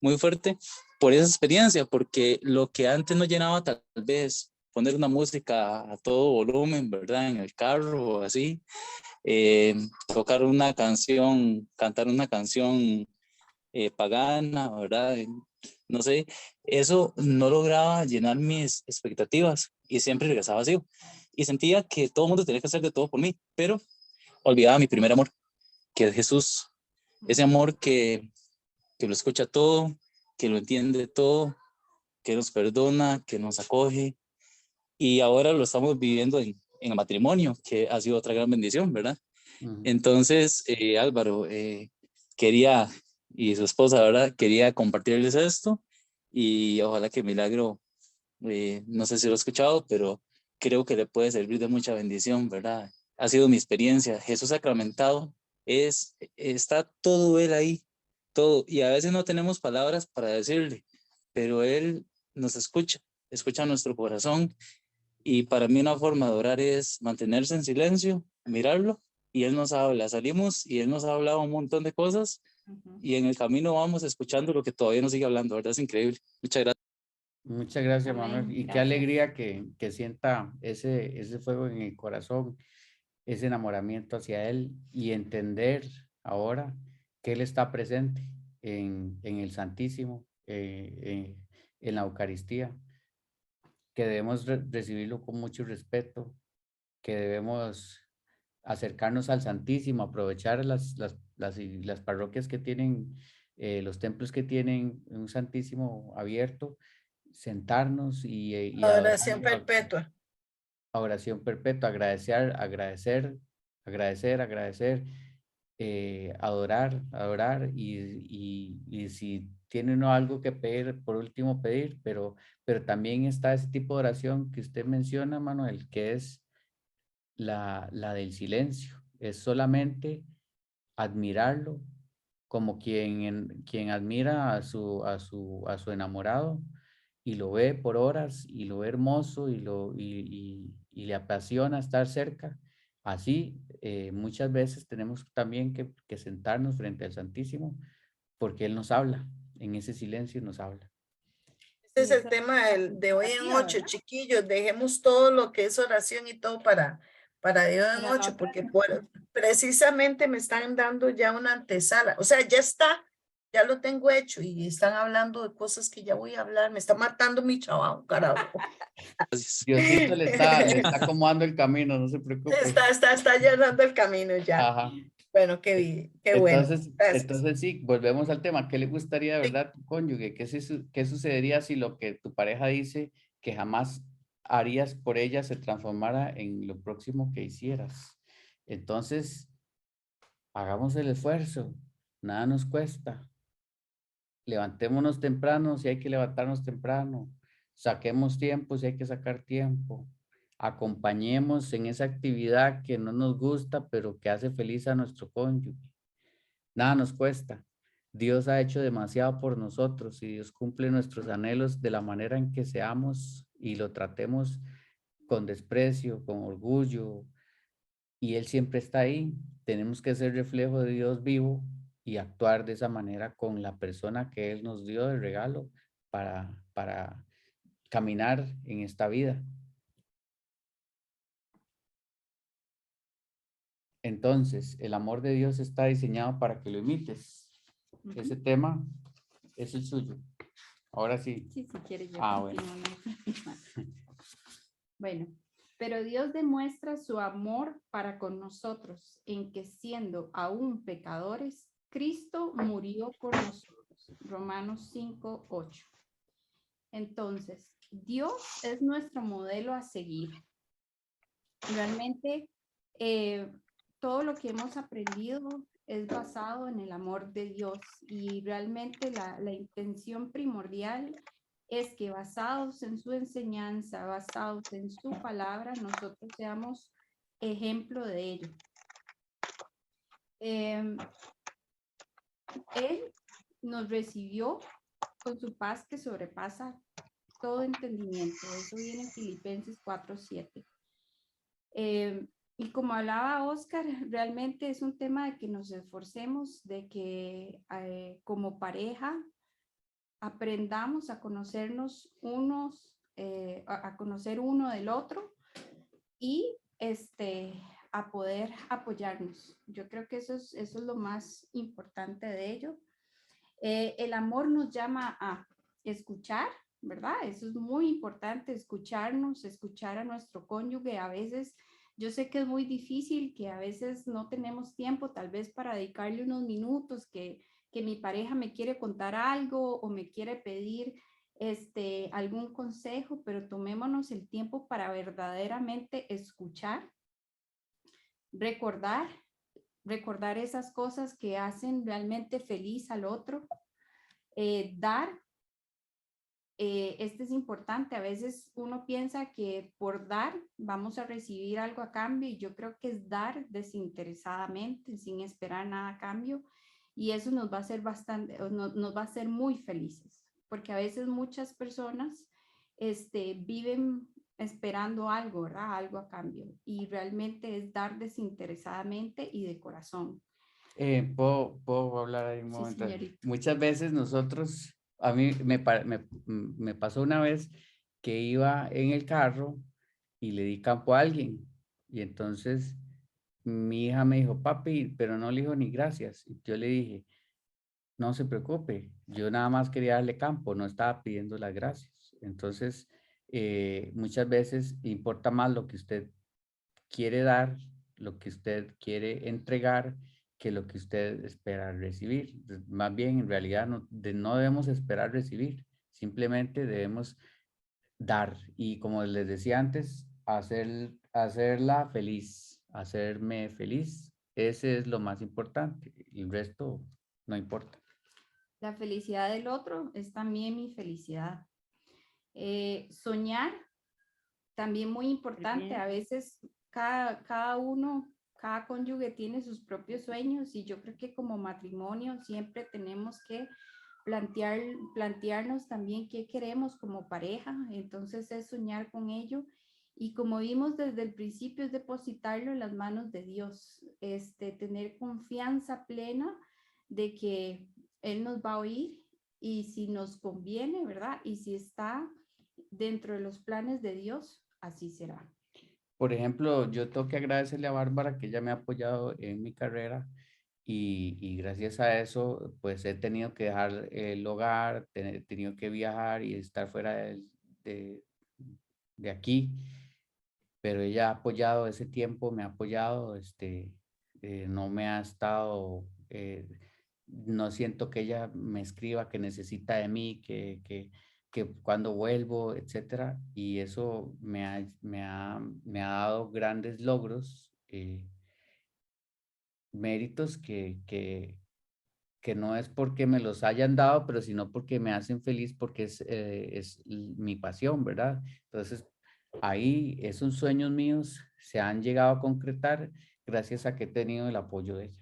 muy fuerte por esa experiencia, porque lo que antes no llenaba tal vez poner una música a todo volumen, ¿verdad? En el carro o así, tocar una canción, cantar una canción pagana, ¿verdad? No sé, eso no lograba llenar mis expectativas y siempre regresaba vacío. Y sentía que todo el mundo tenía que hacer de todo por mí, pero olvidaba mi primer amor, que es Jesús. Ese amor que lo escucha todo, que lo entiende todo, que nos perdona, que nos acoge. Y ahora lo estamos viviendo en el matrimonio, que ha sido otra gran bendición, ¿verdad? Ujú. Entonces, Álvaro, quería, y su esposa, ¿verdad? Quería compartirles esto y ojalá que Milagro, no sé si lo he escuchado, pero creo que le puede servir de mucha bendición, ¿verdad? Ha sido mi experiencia. Jesús sacramentado está todo Él ahí, todo. Y a veces no tenemos palabras para decirle, pero Él nos escucha nuestro corazón. Y para mí una forma de orar es mantenerse en silencio, mirarlo, y Él nos habla. Salimos y Él nos ha hablado un montón de cosas, y en el camino vamos escuchando lo que todavía nos sigue hablando, ¿verdad? Es increíble. Muchas gracias. Muchas gracias, Amén. Manuel. Y qué Gracias. alegría que sienta ese fuego en el corazón, ese enamoramiento hacia Él y entender ahora que Él está presente en el Santísimo, en la Eucaristía, que debemos recibirlo con mucho respeto, que debemos acercarnos al Santísimo, aprovechar las parroquias que tienen, los templos que tienen un Santísimo abierto, sentarnos y Adoración adorarlo perpetua. a oración perpetua, agradecer, adorar y si tiene uno algo que pedir, por último pedir, pero también está ese tipo de oración que usted menciona, Manuel, que es la del silencio, es solamente admirarlo como quien admira a su enamorado y lo ve por horas y lo ve hermoso y le apasiona estar cerca. Así, muchas veces tenemos también que sentarnos frente al Santísimo porque Él nos habla, en ese silencio nos habla. Este es el tema de hoy en 8, chiquillos. Dejemos todo lo que es oración y todo para de hoy en 8, porque precisamente me están dando ya una antesala. O sea, ya está, ya lo tengo hecho y están hablando de cosas que ya voy a hablar. Me está matando mi trabajo, carajo. Diosito le está acomodando el camino, no se preocupe. Está allanando el camino ya. Ajá. Bueno, qué bueno. Gracias. Entonces sí, volvemos al tema. ¿Qué le gustaría de Sí. verdad a tu cónyuge? ¿Qué sucedería si lo que tu pareja dice que jamás harías por ella se transformara en lo próximo que hicieras? Entonces, hagamos el esfuerzo. Nada nos cuesta. Levantémonos temprano si hay que levantarnos temprano. Saquemos tiempo si hay que sacar tiempo. Acompañemos en esa actividad que no nos gusta, pero que hace feliz a nuestro cónyuge. Nada nos cuesta. Dios ha hecho demasiado por nosotros y Dios cumple nuestros anhelos de la manera en que seamos y lo tratemos con desprecio, con orgullo, y Él siempre está ahí. Tenemos que ser reflejo de Dios vivo y actuar de esa manera con la persona que Él nos dio de regalo para caminar en esta vida. Entonces, el amor de Dios está diseñado para que lo imites. Ese tema es el suyo. Ahora sí. Sí, si quiere yo Bueno. continúo. Bueno, pero Dios demuestra su amor para con nosotros en que siendo aún pecadores, Cristo murió por nosotros. Romanos 5:8. Entonces, Dios es nuestro modelo a seguir. Realmente, todo lo que hemos aprendido es basado en el amor de Dios y realmente la intención primordial es que basados en su enseñanza, basados en su palabra, nosotros seamos ejemplo de ello. Él nos recibió con su paz que sobrepasa todo entendimiento. Eso viene en Filipenses 4:7. Y como hablaba Oscar, realmente es un tema de que nos esforcemos, de que como pareja aprendamos a conocernos unos, a conocer uno del otro y a poder apoyarnos. Yo creo que eso es lo más importante de ello. El amor nos llama a escuchar, ¿verdad? Eso es muy importante, escucharnos, escuchar a nuestro cónyuge. A veces, yo sé que es muy difícil, que a veces no tenemos tiempo tal vez para dedicarle unos minutos, que mi pareja me quiere contar algo o me quiere pedir algún consejo, pero tomémonos el tiempo para verdaderamente escuchar, recordar esas cosas que hacen realmente feliz al otro, dar. Este es importante. A veces uno piensa que por dar vamos a recibir algo a cambio y yo creo que es dar desinteresadamente, sin esperar nada a cambio, y eso nos va a hacer nos va a hacer muy felices, porque a veces muchas personas viven esperando algo, ¿verdad? Algo a cambio, y realmente es dar desinteresadamente y de corazón. ¿Puedo hablar ahí un Sí, momento? señorita. Muchas veces nosotros, a mí me pasó una vez que iba en el carro y le di campo a alguien. Y entonces mi hija me dijo, papi, pero no le dijo ni gracias. Y yo le dije, no se preocupe, yo nada más quería darle campo, no estaba pidiendo las gracias. Entonces, muchas veces importa más lo que usted quiere dar, lo que usted quiere entregar, que lo que usted espera recibir. Más bien, en realidad, no debemos esperar recibir, simplemente debemos dar. Y como les decía antes, hacerla feliz, hacerme feliz, ese es lo más importante. El resto no importa. La felicidad del otro es también mi felicidad. Soñar, también muy importante. A veces cada uno, cada cónyuge tiene sus propios sueños y yo creo que como matrimonio siempre tenemos que plantearnos también qué queremos como pareja. Entonces es soñar con ello. Y como vimos desde el principio, es depositarlo en las manos de Dios, tener confianza plena de que Él nos va a oír y si nos conviene, ¿verdad? Y si está dentro de los planes de Dios, así será. Por ejemplo, yo tengo que agradecerle a Bárbara que ella me ha apoyado en mi carrera y gracias a eso, pues he tenido que dejar el hogar, he tenido que viajar y estar fuera de, de aquí, pero ella ha apoyado ese tiempo, me ha apoyado, no me ha estado, no siento que ella me escriba que necesita de mí, que cuando vuelvo, etcétera. Y eso me ha dado grandes logros, méritos que no es porque me los hayan dado, pero sino porque me hacen feliz, porque es mi pasión, ¿verdad? Entonces, ahí esos sueños míos se han llegado a concretar gracias a que he tenido el apoyo de ella.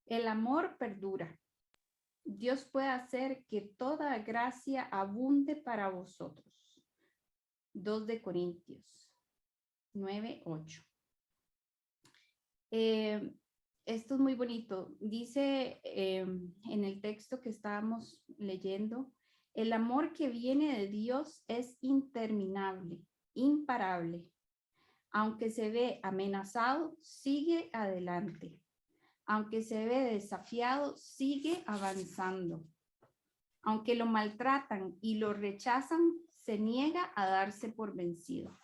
El amor perdura. Dios puede hacer que toda gracia abunde para vosotros. 2 de Corintios 9:8. Esto es muy bonito. Dice en el texto que estábamos leyendo, el amor que viene de Dios es interminable, imparable. Aunque se ve amenazado, sigue adelante. Aunque se ve desafiado, sigue avanzando. Aunque lo maltratan y lo rechazan, se niega a darse por vencido.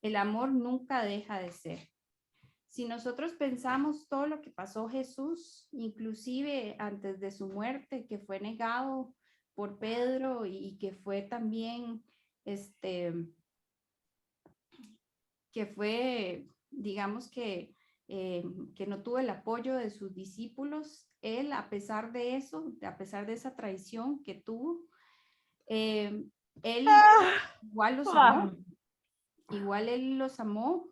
El amor nunca deja de ser. Si nosotros pensamos todo lo que pasó Jesús, inclusive antes de su muerte, que fue negado por Pedro y que fue también, que fue, digamos que no tuvo el apoyo de sus discípulos, él, a pesar de eso, a pesar de esa traición que tuvo, él igual los amó, igual él los amó,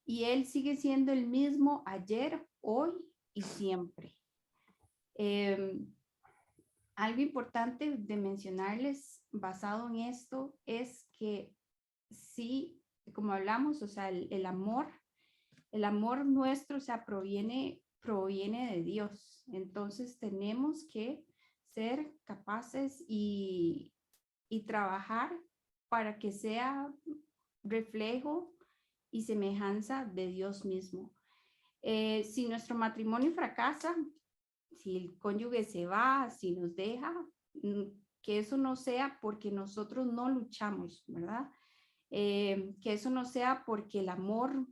y él sigue siendo el mismo ayer, hoy y siempre. Algo importante de mencionarles basado en esto es que sí, como hablamos, o sea, el amor nuestro, o sea, proviene de Dios. Entonces tenemos que ser capaces y trabajar para que sea reflejo y semejanza de Dios mismo. Si nuestro matrimonio fracasa, si el cónyuge se va, si nos deja, que eso no sea porque nosotros no luchamos, ¿verdad? Que eso no sea porque el amor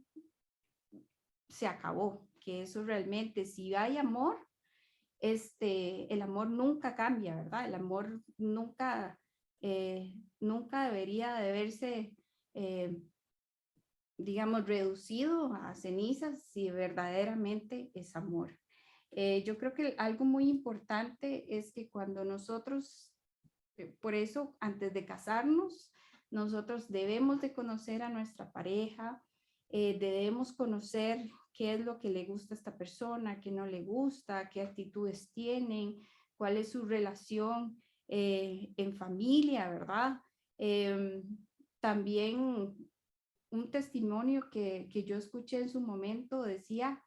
se acabó, que eso realmente, si hay amor, el amor nunca cambia, ¿verdad? El amor nunca debería de verse, digamos, reducido a cenizas si verdaderamente es amor. Yo creo que algo muy importante es que cuando nosotros, por eso antes de casarnos, nosotros debemos de conocer a nuestra pareja, debemos conocer qué es lo que le gusta a esta persona, qué no le gusta, qué actitudes tienen, cuál es su relación en familia, ¿verdad? También un testimonio que yo escuché en su momento decía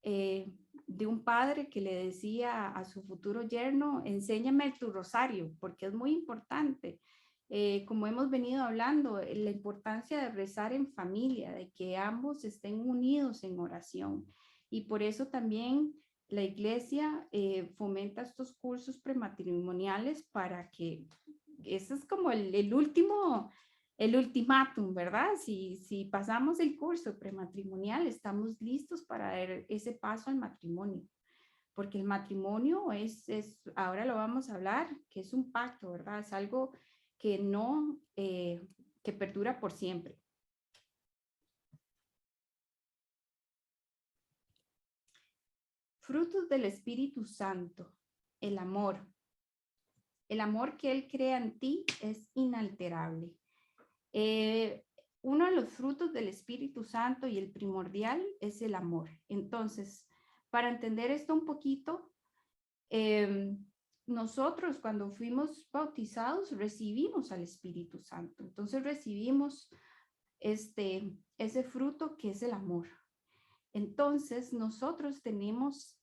de un padre que le decía a su futuro yerno, enséñame tu rosario, porque es muy importante. Como hemos venido hablando, la importancia de rezar en familia, de que ambos estén unidos en oración. Y por eso también la iglesia fomenta estos cursos prematrimoniales para que, eso es como el último, el ultimátum, ¿verdad? Si pasamos el curso prematrimonial, estamos listos para dar ese paso al matrimonio. Porque el matrimonio ahora lo vamos a hablar, que es un pacto, ¿verdad? Es algo que no, que perdura por siempre. Frutos del Espíritu Santo, el amor. El amor que Él crea en ti es inalterable. Uno de los frutos del Espíritu Santo y el primordial es el amor. Entonces, para entender esto un poquito, nosotros cuando fuimos bautizados recibimos al Espíritu Santo. Entonces recibimos ese fruto que es el amor. Entonces nosotros tenemos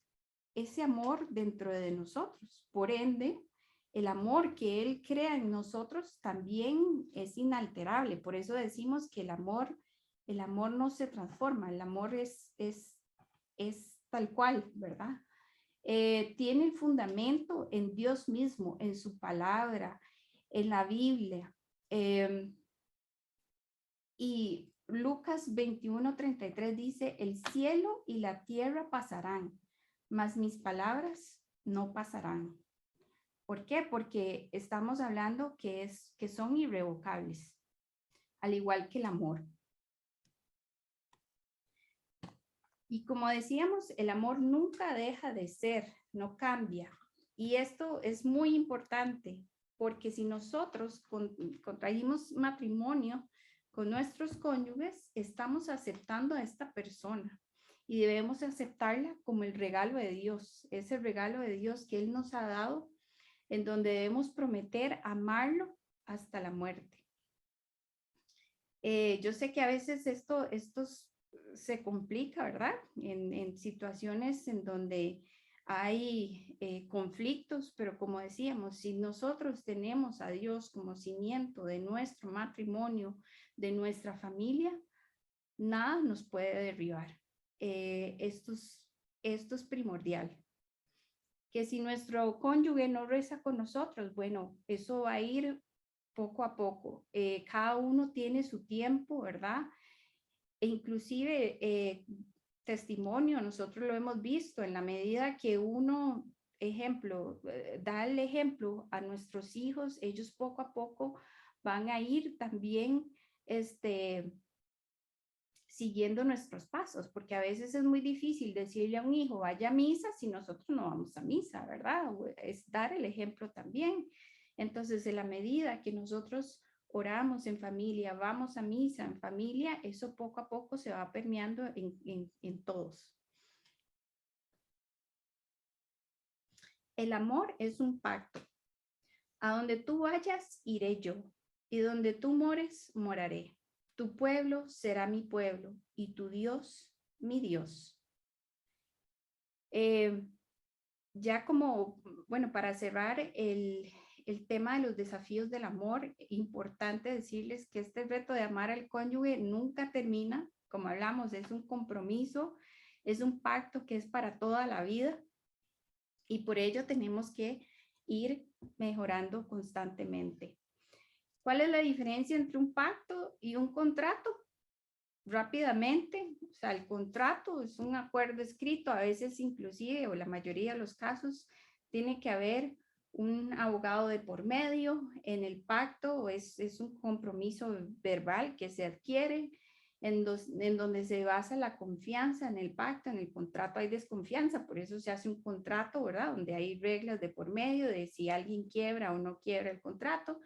ese amor dentro de nosotros. Por ende, el amor que Él crea en nosotros también es inalterable. Por eso decimos que el amor no se transforma. El amor es tal cual, ¿verdad? Tiene el fundamento en Dios mismo, en su palabra, en la Biblia. Y Lucas 21:33 dice, el cielo y la tierra pasarán, mas mis palabras no pasarán. ¿Por qué? Porque estamos hablando que son irrevocables, al igual que el amor. Y como decíamos, el amor nunca deja de ser, no cambia. Y esto es muy importante, porque si nosotros contraímos matrimonio con nuestros cónyuges, estamos aceptando a esta persona y debemos aceptarla como el regalo de Dios, ese regalo de Dios que Él nos ha dado, en donde debemos prometer amarlo hasta la muerte. Yo sé que a veces esto se complica, ¿verdad? En situaciones en donde hay conflictos, pero como decíamos, si nosotros tenemos a Dios como cimiento de nuestro matrimonio, de nuestra familia, nada nos puede derribar. Esto es primordial. Que si nuestro cónyuge no reza con nosotros, bueno, eso va a ir poco a poco. Cada uno tiene su tiempo, ¿verdad? E inclusive testimonio, nosotros lo hemos visto en la medida que uno, da el ejemplo a nuestros hijos, ellos poco a poco van a ir también siguiendo nuestros pasos, porque a veces es muy difícil decirle a un hijo vaya a misa si nosotros no vamos a misa, ¿verdad? Es dar el ejemplo también. Entonces, en la medida que nosotros oramos en familia, vamos a misa en familia, eso poco a poco se va permeando en todos. El amor es un pacto. A donde tú vayas, iré yo, y donde tú mores, moraré. Tu pueblo será mi pueblo, y tu Dios, mi Dios. Ya como, bueno, para cerrar el tema de los desafíos del amor, importante decirles que este reto de amar al cónyuge nunca termina. Como hablamos, es un compromiso, es un pacto que es para toda la vida y por ello tenemos que ir mejorando constantemente. ¿Cuál es la diferencia entre un pacto y un contrato? Rápidamente, o sea, el contrato es un acuerdo escrito, a veces inclusive, o la mayoría de los casos, tiene que haber un abogado de por medio. En el pacto es un compromiso verbal que se adquiere, en donde se basa la confianza en el pacto. En el contrato hay desconfianza, por eso se hace un contrato, ¿verdad? Donde hay reglas de por medio de si alguien quiebra o no quiebra el contrato.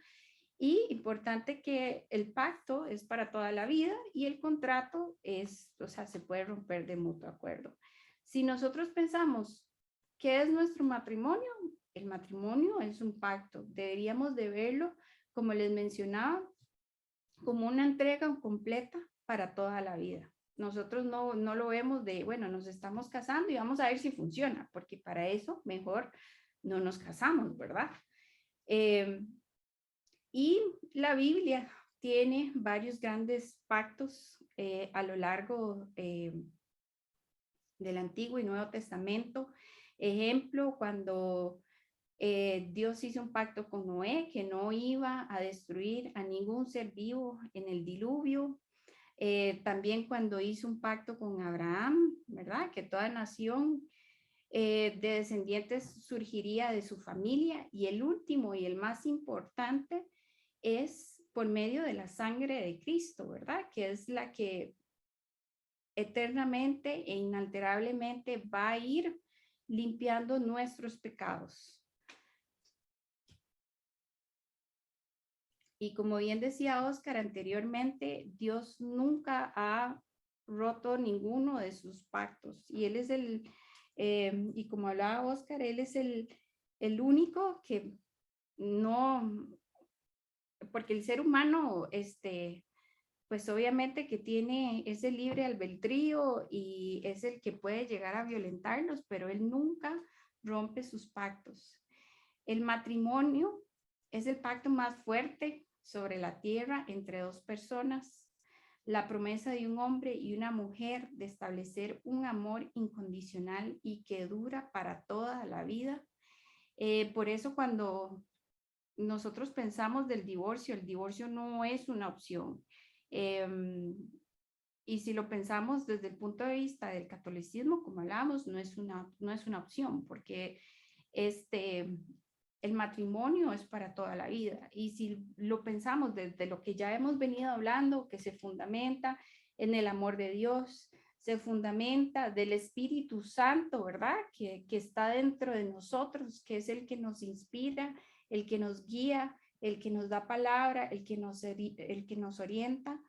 Y importante que el pacto es para toda la vida y el contrato se puede romper de mutuo acuerdo. Si nosotros pensamos, ¿qué es nuestro matrimonio? El matrimonio es un pacto. Deberíamos de verlo, como les mencionaba, como una entrega completa para toda la vida. Nosotros no lo vemos de, bueno, nos estamos casando y vamos a ver si funciona, porque para eso mejor no nos casamos, ¿verdad? Y la Biblia tiene varios grandes pactos a lo largo del Antiguo y Nuevo Testamento. Ejemplo, cuando Dios hizo un pacto con Noé, que no iba a destruir a ningún ser vivo en el diluvio. También cuando hizo un pacto con Abraham, ¿verdad? Que toda nación de descendientes surgiría de su familia. Y el último y el más importante es por medio de la sangre de Cristo, ¿verdad? Que es la que eternamente e inalterablemente va a ir limpiando nuestros pecados. Y como bien decía Oscar anteriormente, Dios nunca ha roto ninguno de sus pactos. Y Él es y como hablaba Oscar, Él es el único que no, porque el ser humano, pues obviamente que tiene ese libre albedrío y es el que puede llegar a violentarlos, pero él nunca rompe sus pactos. El matrimonio es el pacto más fuerte sobre la tierra entre dos personas. La promesa de un hombre y una mujer de establecer un amor incondicional y que dura para toda la vida. Por eso cuando nosotros pensamos del divorcio, el divorcio no es una opción. Y si lo pensamos desde el punto de vista del catolicismo, como hablábamos, no es una opción, porque el matrimonio es para toda la vida. Y si lo pensamos desde lo que ya hemos venido hablando, que se fundamenta en el amor de Dios, se fundamenta del Espíritu Santo, ¿verdad? Que está dentro de nosotros, que es el que nos inspira, el que nos guía, el que nos da palabra, el que nos orienta.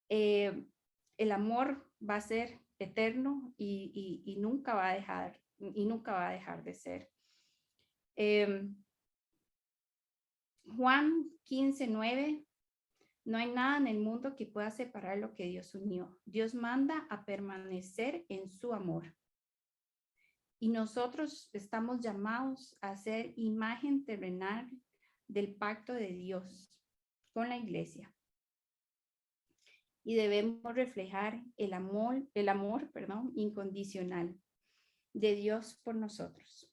El amor va a ser eterno y nunca va a dejar de ser. Juan 15:9, no hay nada en el mundo que pueda separar lo que Dios unió. Dios manda a permanecer en su amor. Y nosotros estamos llamados a ser imagen terrenal del pacto de Dios con la iglesia. Y debemos reflejar el amor, incondicional de Dios por nosotros.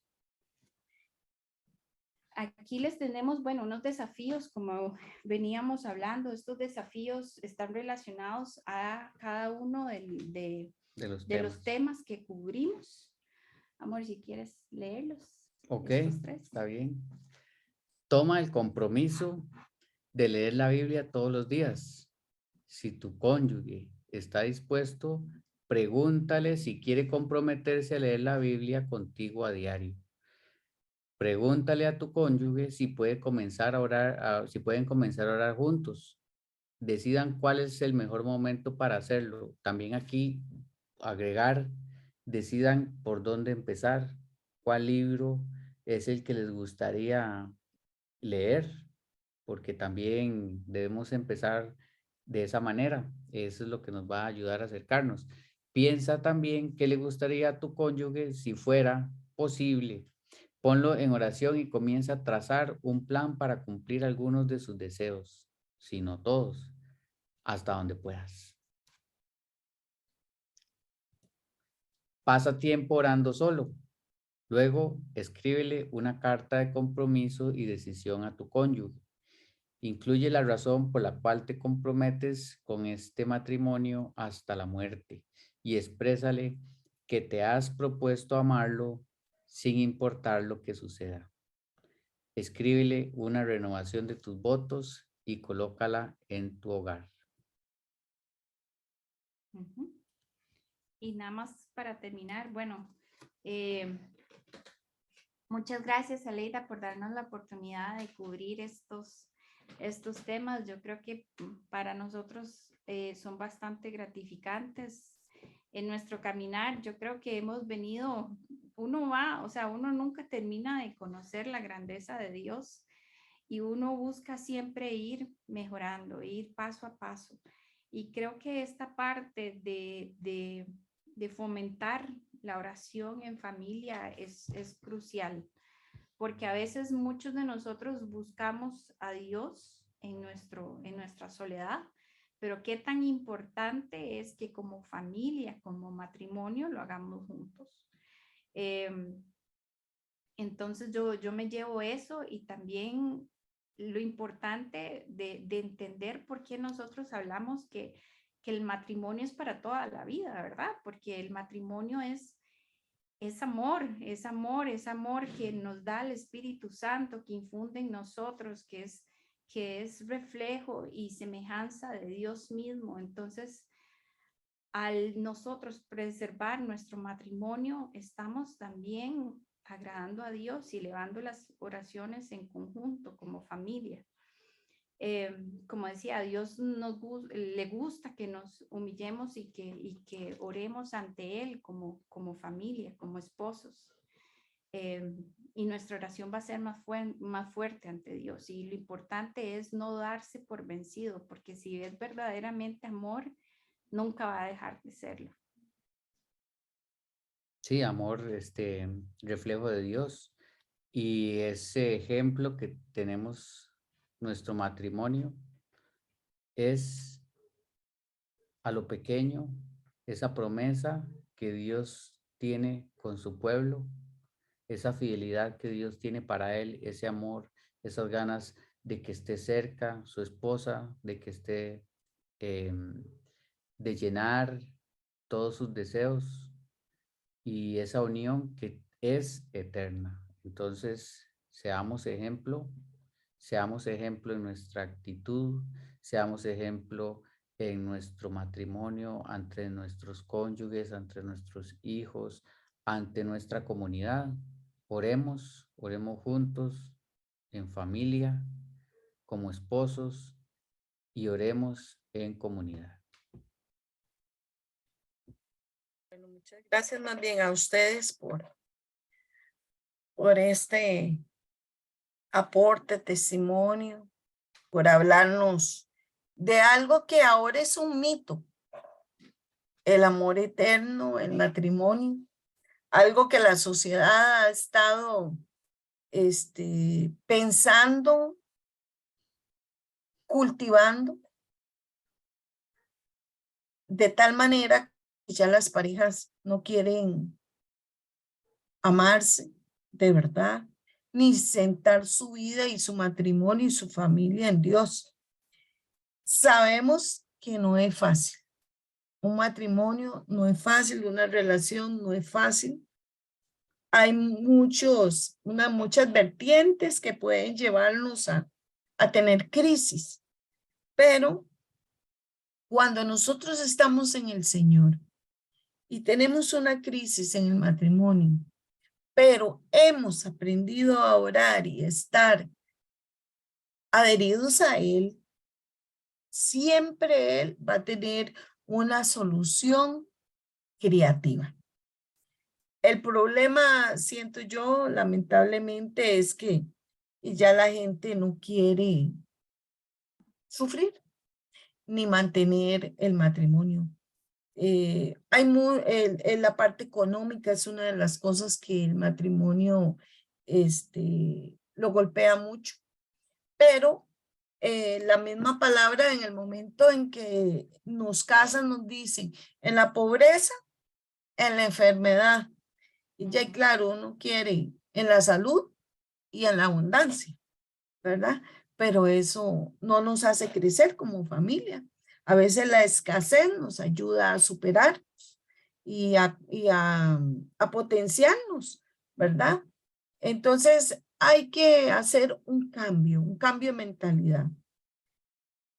Aquí les tenemos, unos desafíos, como veníamos hablando. Estos desafíos están relacionados a cada uno de los temas que cubrimos. Amor, si quieres leerlos. Ok, está bien. Toma el compromiso de leer la Biblia todos los días. Si tu cónyuge está dispuesto, pregúntale si quiere comprometerse a leer la Biblia contigo a diario. Pregúntale a tu cónyuge si puede comenzar a orar, si pueden comenzar a orar juntos. Decidan cuál es el mejor momento para hacerlo. También aquí agregar, decidan por dónde empezar, cuál libro es el que les gustaría leer, porque también debemos empezar de esa manera. Eso es lo que nos va a ayudar a acercarnos. Piensa también qué le gustaría a tu cónyuge si fuera posible. Ponlo en oración y comienza a trazar un plan para cumplir algunos de sus deseos, si no todos, hasta donde puedas. Pasa tiempo orando solo. Luego, escríbele una carta de compromiso y decisión a tu cónyuge. Incluye la razón por la cual te comprometes con este matrimonio hasta la muerte y exprésale que te has propuesto amarlo sin importar lo que suceda. Escríbele una renovación de tus votos y colócala en tu hogar. Y nada más para terminar, muchas gracias, Aleida, por darnos la oportunidad de cubrir estos temas. Yo creo que para nosotros son bastante gratificantes en nuestro caminar. Yo creo que hemos venido, uno nunca termina de conocer la grandeza de Dios y uno busca siempre ir mejorando, ir paso a paso. Y creo que esta parte de fomentar la oración en familia es crucial, porque a veces muchos de nosotros buscamos a Dios en nuestra soledad, pero qué tan importante es que como familia, como matrimonio, lo hagamos juntos. Entonces yo me llevo eso, y también lo importante de entender por qué nosotros hablamos que el matrimonio es para toda la vida, ¿verdad? Porque el matrimonio es amor que nos da el Espíritu Santo, que infunde en nosotros, que es reflejo y semejanza de Dios mismo. Entonces, al nosotros preservar nuestro matrimonio, estamos también agradando a Dios y elevando las oraciones en conjunto como familia. Como decía, a Dios le gusta que nos humillemos y que oremos ante Él como familia, como esposos. Y nuestra oración va a ser más fuerte ante Dios. Y lo importante es no darse por vencido, porque si es verdaderamente amor, nunca va a dejar de serlo. Sí, amor, reflejo de Dios. Y ese ejemplo que tenemos, nuestro matrimonio, es a lo pequeño, esa promesa que Dios tiene con su pueblo, esa fidelidad que Dios tiene para él, ese amor, esas ganas de que esté cerca su esposa, de que esté de llenar todos sus deseos y esa unión que es eterna. Entonces, seamos ejemplo en nuestra actitud, seamos ejemplo en nuestro matrimonio, ante nuestros cónyuges, ante nuestros hijos, ante nuestra comunidad. Oremos juntos, en familia, como esposos, y oremos en comunidad. Bueno, muchas gracias más bien a ustedes por este aporte, testimonio, por hablarnos de algo que ahora es un mito, el amor eterno, el matrimonio, algo que la sociedad ha estado pensando, cultivando, de tal manera que ya las parejas no quieren amarse de verdad, ni sentar su vida y su matrimonio y su familia en Dios. Sabemos que no es fácil. Un matrimonio no es fácil, una relación no es fácil. Hay muchas vertientes que pueden llevarnos a tener crisis, pero cuando nosotros estamos en el Señor y tenemos una crisis en el matrimonio, pero hemos aprendido a orar y estar adheridos a Él, siempre Él va a tener una solución creativa. El problema, siento yo, lamentablemente, es que ya la gente no quiere sufrir ni mantener el matrimonio. La parte económica es una de las cosas que el matrimonio lo golpea mucho, pero la misma palabra en el momento en que nos casan nos dicen en la pobreza, en la enfermedad, y ya claro, uno quiere en la salud y en la abundancia, ¿verdad? Pero eso no nos hace crecer como familia. A veces la escasez nos ayuda a superar y a potenciarnos, ¿verdad? Entonces hay que hacer un cambio de mentalidad.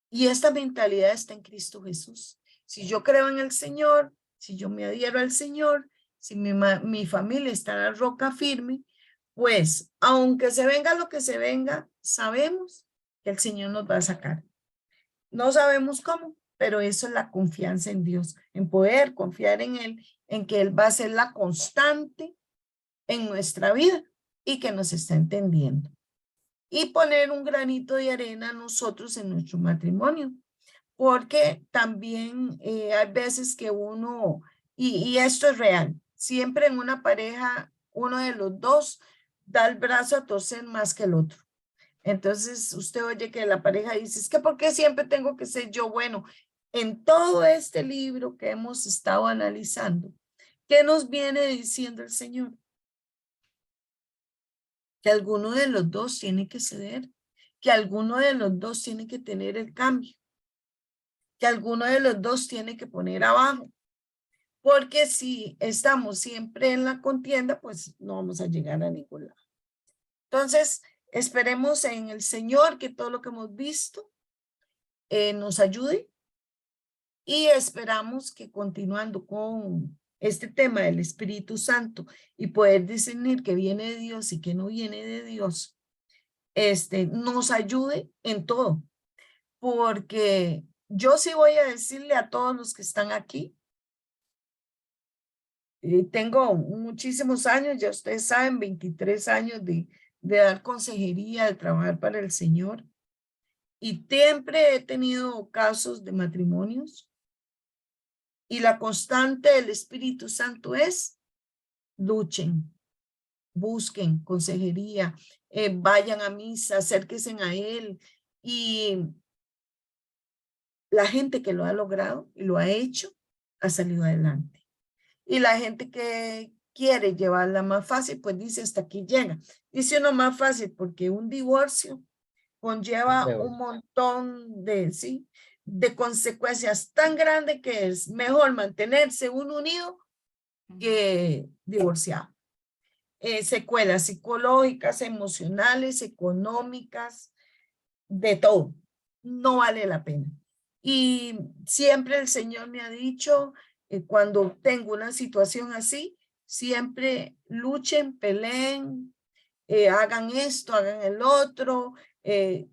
Y esta mentalidad está en Cristo Jesús. Si yo creo en el Señor, si yo me adhiero al Señor, si mi familia está en la roca firme, pues aunque se venga lo que se venga, sabemos que el Señor nos va a sacar. No sabemos cómo, pero eso es la confianza en Dios, en poder confiar en Él, en que Él va a ser la constante en nuestra vida y que nos está entendiendo. Y poner un granito de arena nosotros en nuestro matrimonio, porque también hay veces que uno, y esto es real, siempre en una pareja, uno de los dos da el brazo a torcer más que el otro. Entonces usted oye que la pareja dice, es que ¿por qué siempre tengo que ser yo? Bueno, en todo este libro que hemos estado analizando, ¿qué nos viene diciendo el Señor? Que alguno de los dos tiene que ceder, que alguno de los dos tiene que tener el cambio, que alguno de los dos tiene que poner abajo, porque si estamos siempre en la contienda, pues no vamos a llegar a ningún lado. Entonces, esperemos en el Señor que todo lo que hemos visto nos ayude y esperamos que continuando con este tema del Espíritu Santo y poder discernir que viene de Dios y que no viene de Dios, nos ayude en todo, porque yo sí voy a decirle a todos los que están aquí, tengo muchísimos años, ya ustedes saben, 23 años de dar consejería, de trabajar para el Señor, y siempre he tenido casos de matrimonios, y la constante del Espíritu Santo es luchen, busquen consejería, vayan a misa, acérquense a Él, y la gente que lo ha logrado y lo ha hecho, ha salido adelante. Y la gente que quiere llevarla más fácil, pues dice hasta aquí llega. Dice uno más fácil porque un divorcio conlleva un montón de, sí, de consecuencias tan grandes que es mejor mantenerse uno unido que divorciado. Secuelas psicológicas, emocionales, económicas, de todo. No vale la pena. Y siempre el Señor me ha dicho, cuando tengo una situación así, siempre luchen, peleen, hagan esto, hagan el otro.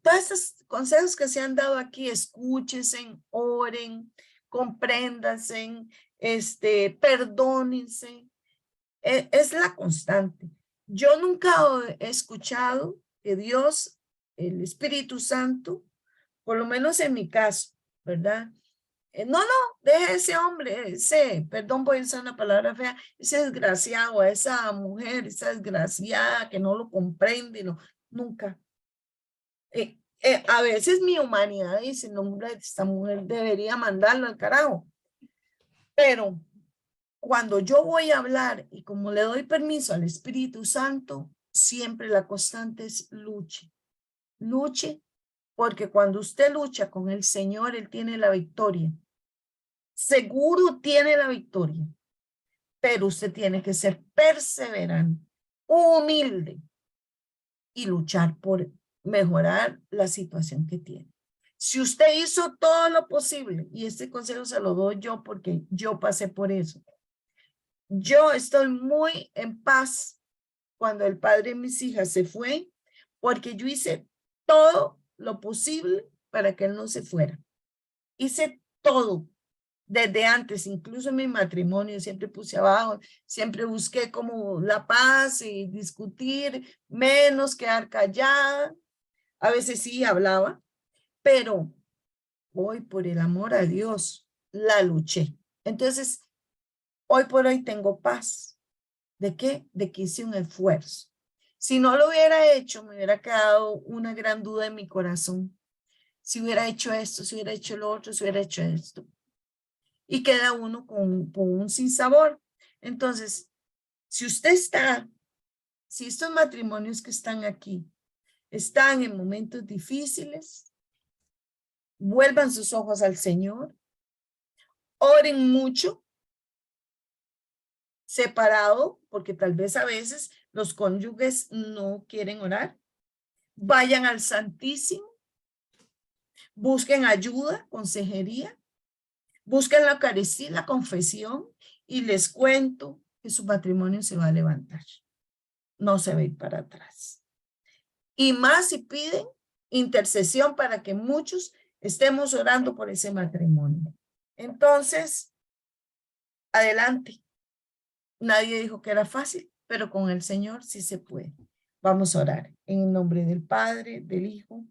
Todos estos consejos que se han dado aquí, escúchense, oren, compréndanse, perdónense. Es la constante. Yo nunca he escuchado que Dios, el Espíritu Santo, por lo menos en mi caso, ¿verdad? No, deje ese hombre, perdón, voy a usar una palabra fea, ese desgraciado, esa mujer, esa desgraciada que no lo comprende, no, nunca. A veces mi humanidad dice, no, hombre, esta mujer debería mandarlo al carajo. Pero cuando yo voy a hablar y como le doy permiso al Espíritu Santo, siempre la constante es luche. Luche, porque cuando usted lucha con el Señor, Él tiene la victoria. Seguro tiene la victoria, pero usted tiene que ser perseverante, humilde y luchar por mejorar la situación que tiene. Si usted hizo todo lo posible, y este consejo se lo doy yo porque yo pasé por eso. Yo estoy muy en paz cuando el padre de mis hijas se fue, porque yo hice todo lo posible para que él no se fuera. Hice todo. Desde antes, incluso en mi matrimonio, siempre puse abajo, siempre busqué como la paz y discutir, menos quedar callada. A veces sí hablaba, pero hoy por el amor a Dios la luché. Entonces, hoy por hoy tengo paz. ¿De qué? De que hice un esfuerzo. Si no lo hubiera hecho, me hubiera quedado una gran duda en mi corazón. Si hubiera hecho esto, si hubiera hecho lo otro, si hubiera hecho esto. Y queda uno con un sinsabor. Entonces, si estos matrimonios que están aquí están en momentos difíciles, vuelvan sus ojos al Señor, oren mucho, separado, porque tal vez a veces los cónyuges no quieren orar. Vayan al Santísimo, busquen ayuda, consejería, busquen la Eucaristía, la confesión, y les cuento que su matrimonio se va a levantar. No se va a ir para atrás. Y más si piden intercesión para que muchos estemos orando por ese matrimonio. Entonces, adelante. Nadie dijo que era fácil, pero con el Señor sí se puede. Vamos a orar en el nombre del Padre, del Hijo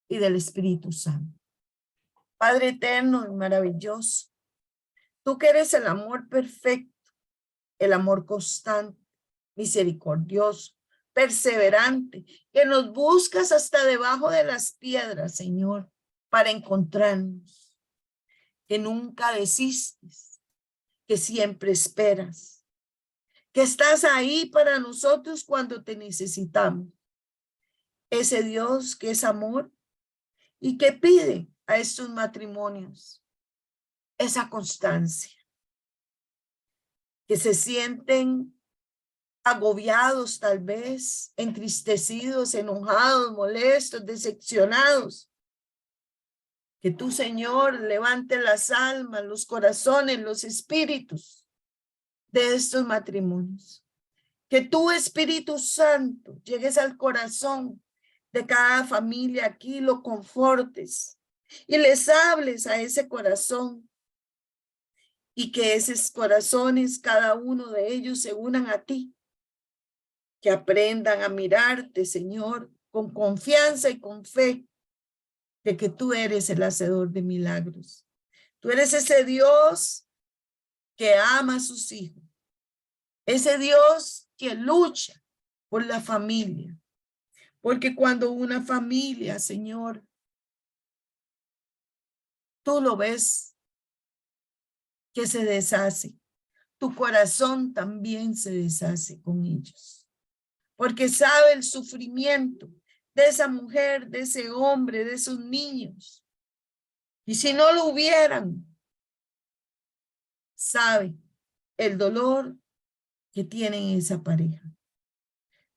y del Espíritu Santo. Padre eterno y maravilloso, tú que eres el amor perfecto, el amor constante, misericordioso, perseverante, que nos buscas hasta debajo de las piedras, Señor, para encontrarnos, que nunca desistes, que siempre esperas, que estás ahí para nosotros cuando te necesitamos. Ese Dios que es amor y que pide a estos matrimonios esa constancia, que se sienten agobiados tal vez, entristecidos, enojados, molestos, decepcionados. Que tú, Señor, levante las almas, los corazones, los espíritus de estos matrimonios. Que tú, Espíritu Santo, llegues al corazón de cada familia aquí, lo confortes y les hables a ese corazón. Y que esos corazones, cada uno de ellos, se unan a ti. Que aprendan a mirarte, Señor, con confianza y con fe de que tú eres el hacedor de milagros. Tú eres ese Dios que ama a sus hijos, ese Dios que lucha por la familia. Porque cuando una familia, Señor, tú lo ves que se deshace, tu corazón también se deshace con ellos. Porque sabe el sufrimiento de esa mujer, de ese hombre, de esos niños. Y si no lo hubieran, sabe el dolor que tienen esa pareja.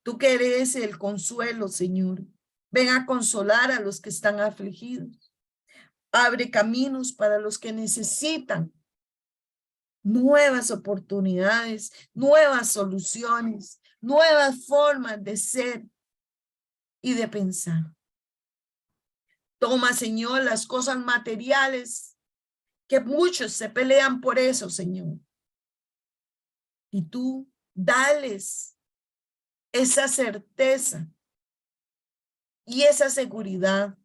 Tú que eres el consuelo, Señor, ven a consolar a los que están afligidos. Abre caminos para los que necesitan nuevas oportunidades, nuevas soluciones, nuevas formas de ser y de pensar. Toma, Señor, las cosas materiales, que muchos se pelean por eso, Señor. Y tú dales esa certeza y esa seguridad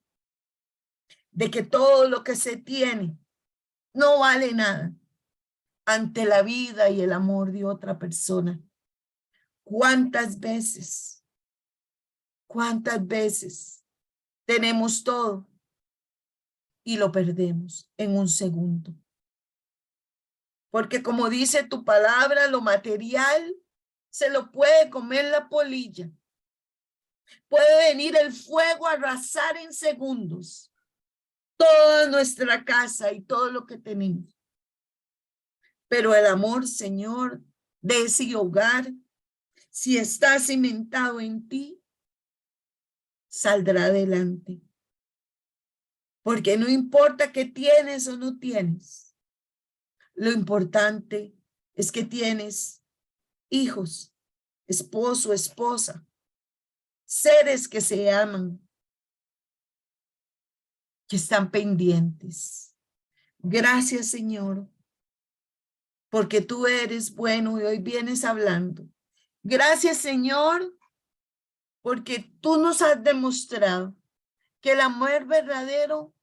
de que todo lo que se tiene no vale nada ante la vida y el amor de otra persona. ¿Cuántas veces tenemos todo y lo perdemos en un segundo? Porque como dice tu palabra, lo material se lo puede comer la polilla. Puede venir el fuego a arrasar en segundos toda nuestra casa y todo lo que tenemos. Pero el amor, Señor, de ese hogar, si está cimentado en ti, saldrá adelante. Porque no importa qué tienes o no tienes. Lo importante es que tienes hijos, esposo, esposa, seres que se aman, que están pendientes. Gracias, Señor, porque tú eres bueno y hoy vienes hablando. Gracias, Señor, porque tú nos has demostrado que el amor verdadero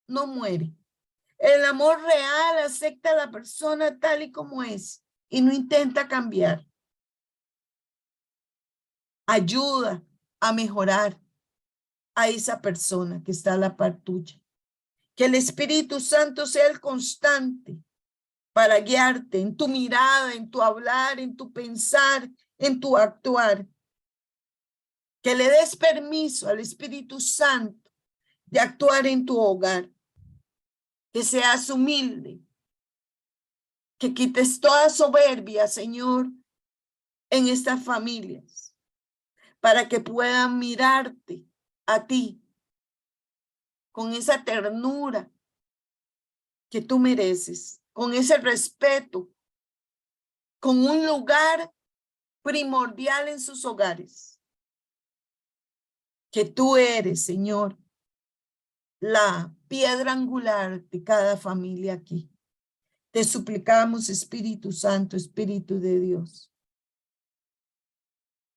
no muere. El amor real acepta a la persona tal y como es y no intenta cambiar. Ayuda a mejorar a esa persona que está a la par tuya. Que el Espíritu Santo sea el constante para guiarte en tu mirada, en tu hablar, en tu pensar, en tu actuar. Que le des permiso al Espíritu Santo de actuar en tu hogar. Que seas humilde. Que quites toda soberbia, Señor, en estas familias, para que puedan mirarte a ti con esa ternura que tú mereces, con ese respeto, con un lugar primordial en sus hogares. Que tú eres, Señor, la piedra angular de cada familia aquí. Te suplicamos, Espíritu Santo, Espíritu de Dios,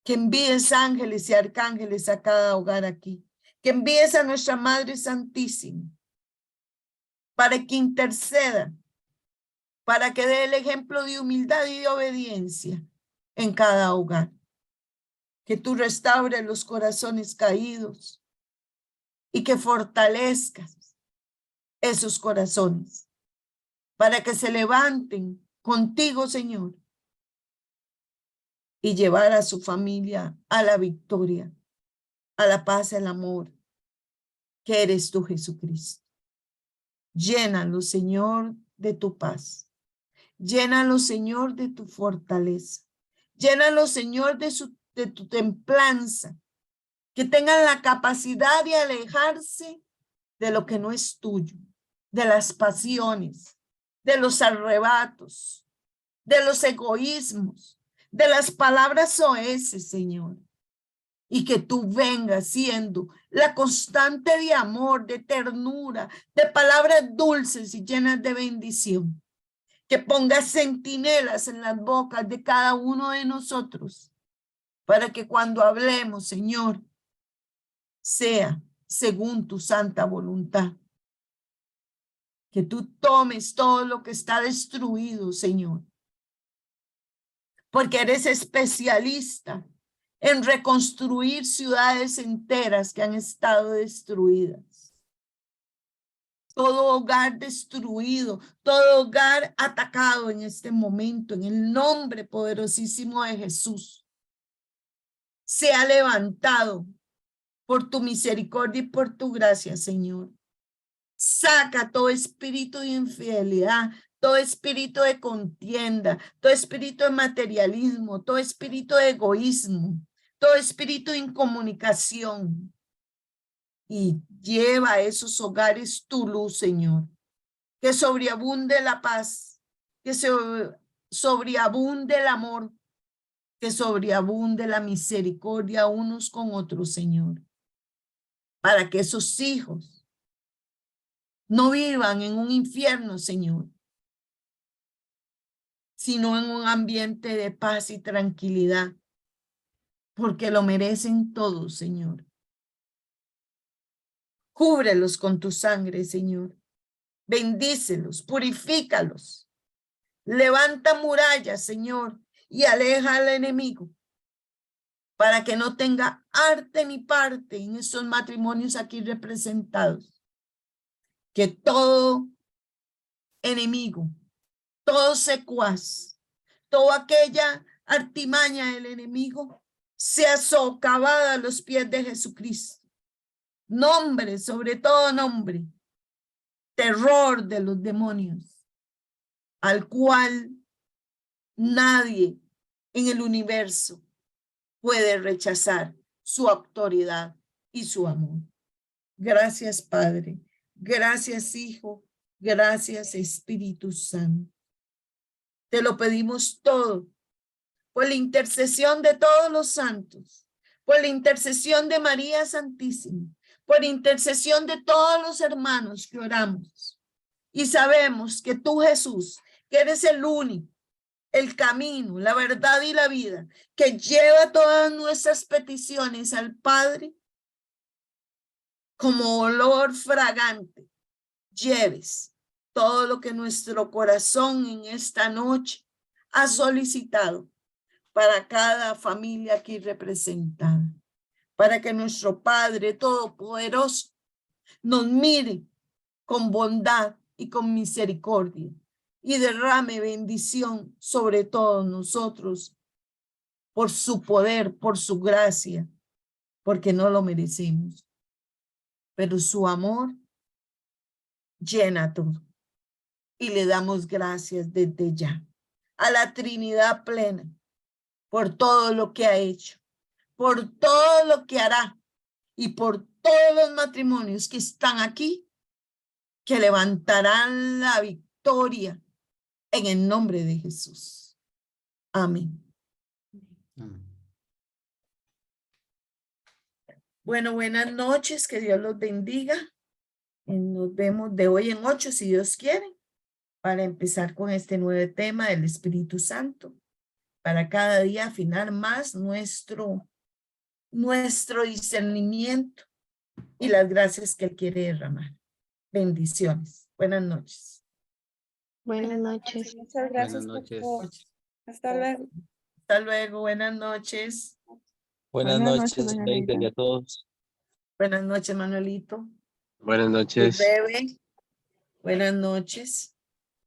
que envíes ángeles y arcángeles a cada hogar aquí, que envíes a nuestra Madre Santísima para que interceda, para que dé el ejemplo de humildad y de obediencia en cada hogar. Que tú restaures los corazones caídos y que fortalezcas esos corazones para que se levanten contigo, Señor, y llevar a su familia a la victoria, a la paz, al amor, que eres tú, Jesucristo. Llénalo, Señor, de tu paz. Llénalo, Señor, de tu fortaleza. Llénalo, Señor, de tu templanza. Que tengan la capacidad de alejarse de lo que no es tuyo, de las pasiones, de los arrebatos, de los egoísmos, de las palabras soeces, Señor. Y que tú vengas siendo la constante de amor, de ternura, de palabras dulces y llenas de bendición. Que pongas centinelas en las bocas de cada uno de nosotros, para que cuando hablemos, Señor, sea según tu santa voluntad. Que tú tomes todo lo que está destruido, Señor, porque eres especialista en reconstruir ciudades enteras que han estado destruidas. Todo hogar destruido, todo hogar atacado en este momento, en el nombre poderosísimo de Jesús, sea levantado por tu misericordia y por tu gracia, Señor. Saca todo espíritu de infidelidad, todo espíritu de contienda, todo espíritu de materialismo, todo espíritu de egoísmo, todo espíritu de incomunicación. Y lleva a esos hogares tu luz, Señor. Que sobreabunde la paz, que sobreabunde el amor, que sobreabunde la misericordia unos con otros, Señor. Para que esos hijos no vivan en un infierno, Señor, sino en un ambiente de paz y tranquilidad, porque lo merecen todos, Señor. Cúbrelos con tu sangre, Señor. Bendícelos, purifícalos. Levanta murallas, Señor, y aleja al enemigo para que no tenga arte ni parte en estos matrimonios aquí representados. Que todo enemigo, todo secuaz, toda aquella artimaña del enemigo sea socavada a los pies de Jesucristo. Nombre, sobre todo nombre, terror de los demonios, al cual nadie en el universo puede rechazar su autoridad y su amor. Gracias, Padre. Gracias, Hijo. Gracias, Espíritu Santo. Te lo pedimos todo por la intercesión de todos los santos, por la intercesión de María Santísima, por la intercesión de todos los hermanos que oramos. Y sabemos que tú, Jesús, que eres el único, el camino, la verdad y la vida, que lleva todas nuestras peticiones al Padre como olor fragante. Lleves todo lo que nuestro corazón en esta noche ha solicitado para cada familia aquí representada, para que nuestro Padre Todopoderoso nos mire con bondad y con misericordia y derrame bendición sobre todos nosotros por su poder, por su gracia, porque no lo merecemos. Pero su amor llena todo. Y le damos gracias desde ya a la Trinidad plena por todo lo que ha hecho, por todo lo que hará y por todos los matrimonios que están aquí, que levantarán la victoria en el nombre de Jesús. Amén. Bueno, buenas noches, que Dios los bendiga. Nos vemos de hoy en 8, si Dios quiere, para empezar con este nuevo tema del Espíritu Santo, para cada día afinar más nuestro discernimiento y las gracias que Él quiere derramar. Bendiciones. Buenas noches. Buenas noches. Muchas gracias. Buenas noches. Pastor. Hasta luego. Hasta luego. Buenas noches. Buenas Buenas noches, noches, Leida, y a todos. Buenas noches, Manuelito. Buenas noches. Bebe. Buenas noches.